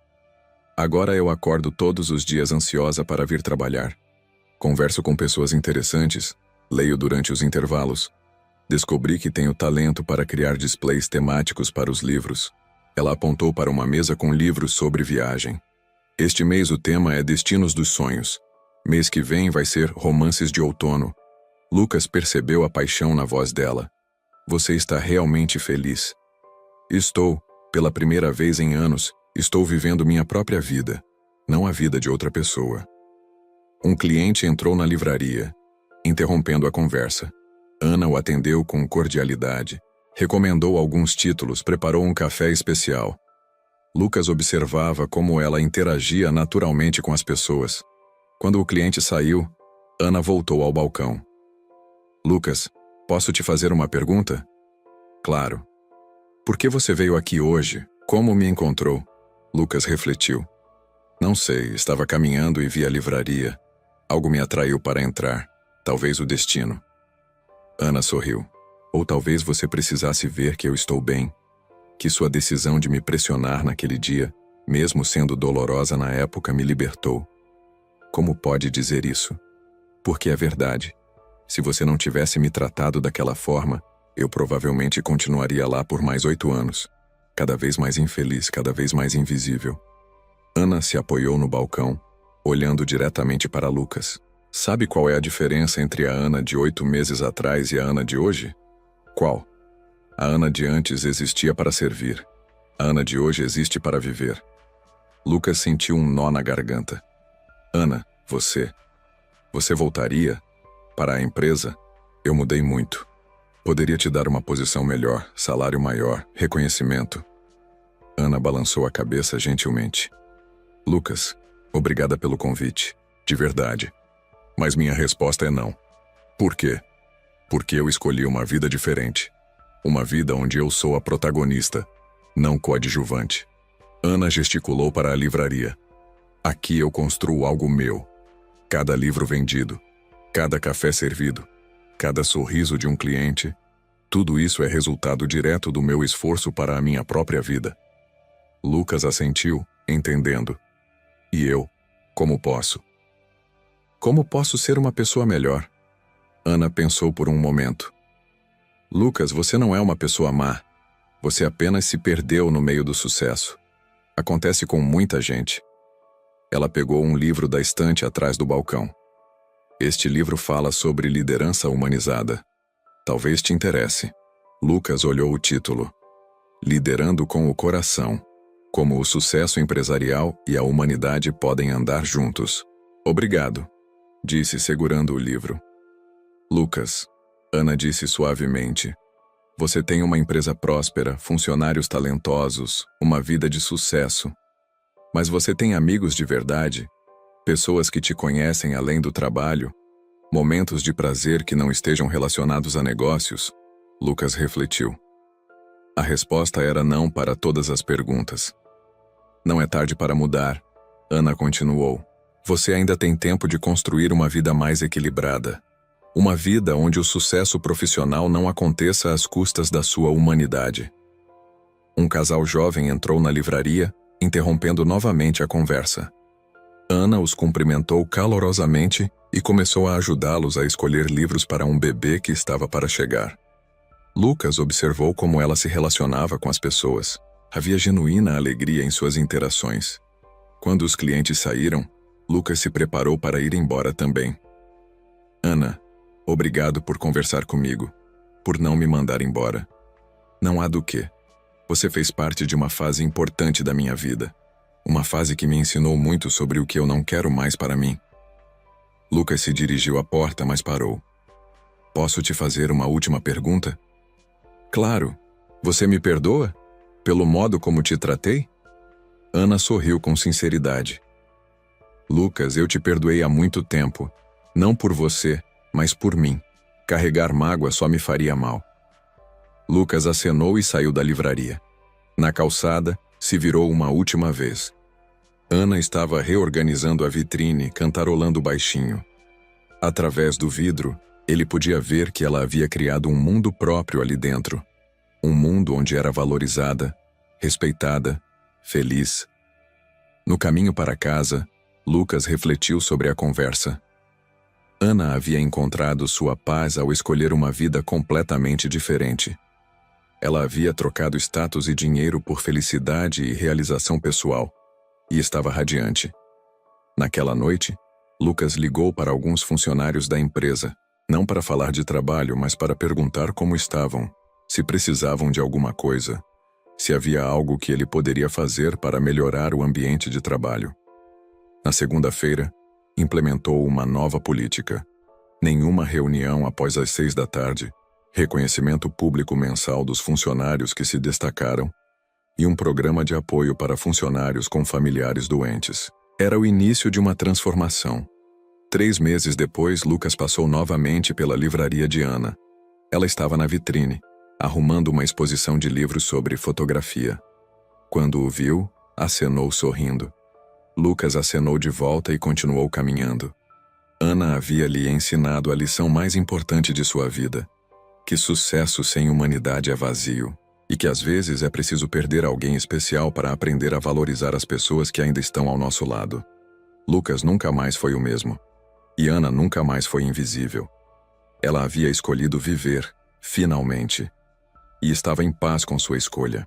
Agora eu acordo todos os dias ansiosa para vir trabalhar. Converso com pessoas interessantes, leio durante os intervalos. Descobri que tenho talento para criar displays temáticos para os livros. Ela apontou para uma mesa com livros sobre viagem. Este mês o tema é Destinos dos Sonhos. Mês que vem vai ser Romances de Outono. Lucas percebeu a paixão na voz dela. Você está realmente feliz. Estou, pela primeira vez em anos, estou vivendo minha própria vida, não a vida de outra pessoa. Um cliente entrou na livraria, interrompendo a conversa. Ana o atendeu com cordialidade, recomendou alguns títulos, preparou um café especial. Lucas observava como ela interagia naturalmente com as pessoas. Quando o cliente saiu, Ana voltou ao balcão. Lucas, posso te fazer uma pergunta? Claro. Por que você veio aqui hoje? Como me encontrou? Lucas refletiu. Não sei, estava caminhando e vi a livraria. Algo me atraiu para entrar. Talvez o destino. Ana sorriu. Ou talvez você precisasse ver que eu estou bem. Que sua decisão de me pressionar naquele dia, mesmo sendo dolorosa na época, me libertou. Como pode dizer isso? Porque é verdade. Se você não tivesse me tratado daquela forma, eu provavelmente continuaria lá por mais 8 anos. Cada vez mais infeliz, cada vez mais invisível. Ana se apoiou no balcão, olhando diretamente para Lucas. Sabe qual é a diferença entre a Ana de 8 meses atrás e a Ana de hoje? Qual? A Ana de antes existia para servir. A Ana de hoje existe para viver. Lucas sentiu um nó na garganta. Ana, você voltaria? Para a empresa, eu mudei muito. Poderia te dar uma posição melhor, salário maior, reconhecimento. Ana balançou a cabeça gentilmente. Lucas, obrigada pelo convite, de verdade. Mas minha resposta é não. Por quê? Porque eu escolhi uma vida diferente. Uma vida onde eu sou a protagonista, não coadjuvante. Ana gesticulou para a livraria. Aqui eu construo algo meu. Cada livro vendido, cada café servido, cada sorriso de um cliente, tudo isso é resultado direto do meu esforço para a minha própria vida. Lucas assentiu, entendendo. E eu, como posso? Como posso ser uma pessoa melhor? Ana pensou por um momento. Lucas, você não é uma pessoa má. Você apenas se perdeu no meio do sucesso. Acontece com muita gente. Ela pegou um livro da estante atrás do balcão. Este livro fala sobre liderança humanizada. Talvez te interesse. Lucas olhou o título. Liderando com o coração. Como o sucesso empresarial e a humanidade podem andar juntos. Obrigado, disse segurando o livro. Lucas, Ana disse suavemente. Você tem uma empresa próspera, funcionários talentosos, uma vida de sucesso. Mas você tem amigos de verdade? Pessoas que te conhecem além do trabalho? Momentos de prazer que não estejam relacionados a negócios? Lucas refletiu. A resposta era não para todas as perguntas. Não é tarde para mudar, Ana continuou. Você ainda tem tempo de construir uma vida mais equilibrada. Uma vida onde o sucesso profissional não aconteça às custas da sua humanidade. Um casal jovem entrou na livraria, interrompendo novamente a conversa. Ana os cumprimentou calorosamente e começou a ajudá-los a escolher livros para um bebê que estava para chegar. Lucas observou como ela se relacionava com as pessoas. Havia genuína alegria em suas interações. Quando os clientes saíram, Lucas se preparou para ir embora também. Ana, obrigado por conversar comigo, por não me mandar embora. Não há do quê. Você fez parte de uma fase importante da minha vida. Uma fase que me ensinou muito sobre o que eu não quero mais para mim. Lucas se dirigiu à porta, mas parou. Posso te fazer uma última pergunta? Claro. Você me perdoa? Pelo modo como te tratei? Ana sorriu com sinceridade. Lucas, eu te perdoei há muito tempo. Não por você, mas por mim. Carregar mágoa só me faria mal. Lucas acenou e saiu da livraria. Na calçada, se virou uma última vez. Ana estava reorganizando a vitrine, cantarolando baixinho. Através do vidro, ele podia ver que ela havia criado um mundo próprio ali dentro. Um mundo onde era valorizada, respeitada, feliz. No caminho para casa, Lucas refletiu sobre a conversa. Ana havia encontrado sua paz ao escolher uma vida completamente diferente. Ela havia trocado status e dinheiro por felicidade e realização pessoal, e estava radiante. Naquela noite, Lucas ligou para alguns funcionários da empresa, não para falar de trabalho, mas para perguntar como estavam, se precisavam de alguma coisa, se havia algo que ele poderia fazer para melhorar o ambiente de trabalho. Na segunda-feira, implementou uma nova política. Nenhuma reunião após as 6 da tarde, reconhecimento público mensal dos funcionários que se destacaram e um programa de apoio para funcionários com familiares doentes. Era o início de uma transformação. 3 meses depois, Lucas passou novamente pela livraria de Ana. Ela estava na vitrine, arrumando uma exposição de livros sobre fotografia. Quando o viu, acenou sorrindo. Lucas acenou de volta e continuou caminhando. Ana havia lhe ensinado a lição mais importante de sua vida: que sucesso sem humanidade é vazio, e que às vezes é preciso perder alguém especial para aprender a valorizar as pessoas que ainda estão ao nosso lado. Lucas nunca mais foi o mesmo. E Ana nunca mais foi invisível. Ela havia escolhido viver, finalmente, e estava em paz com sua escolha.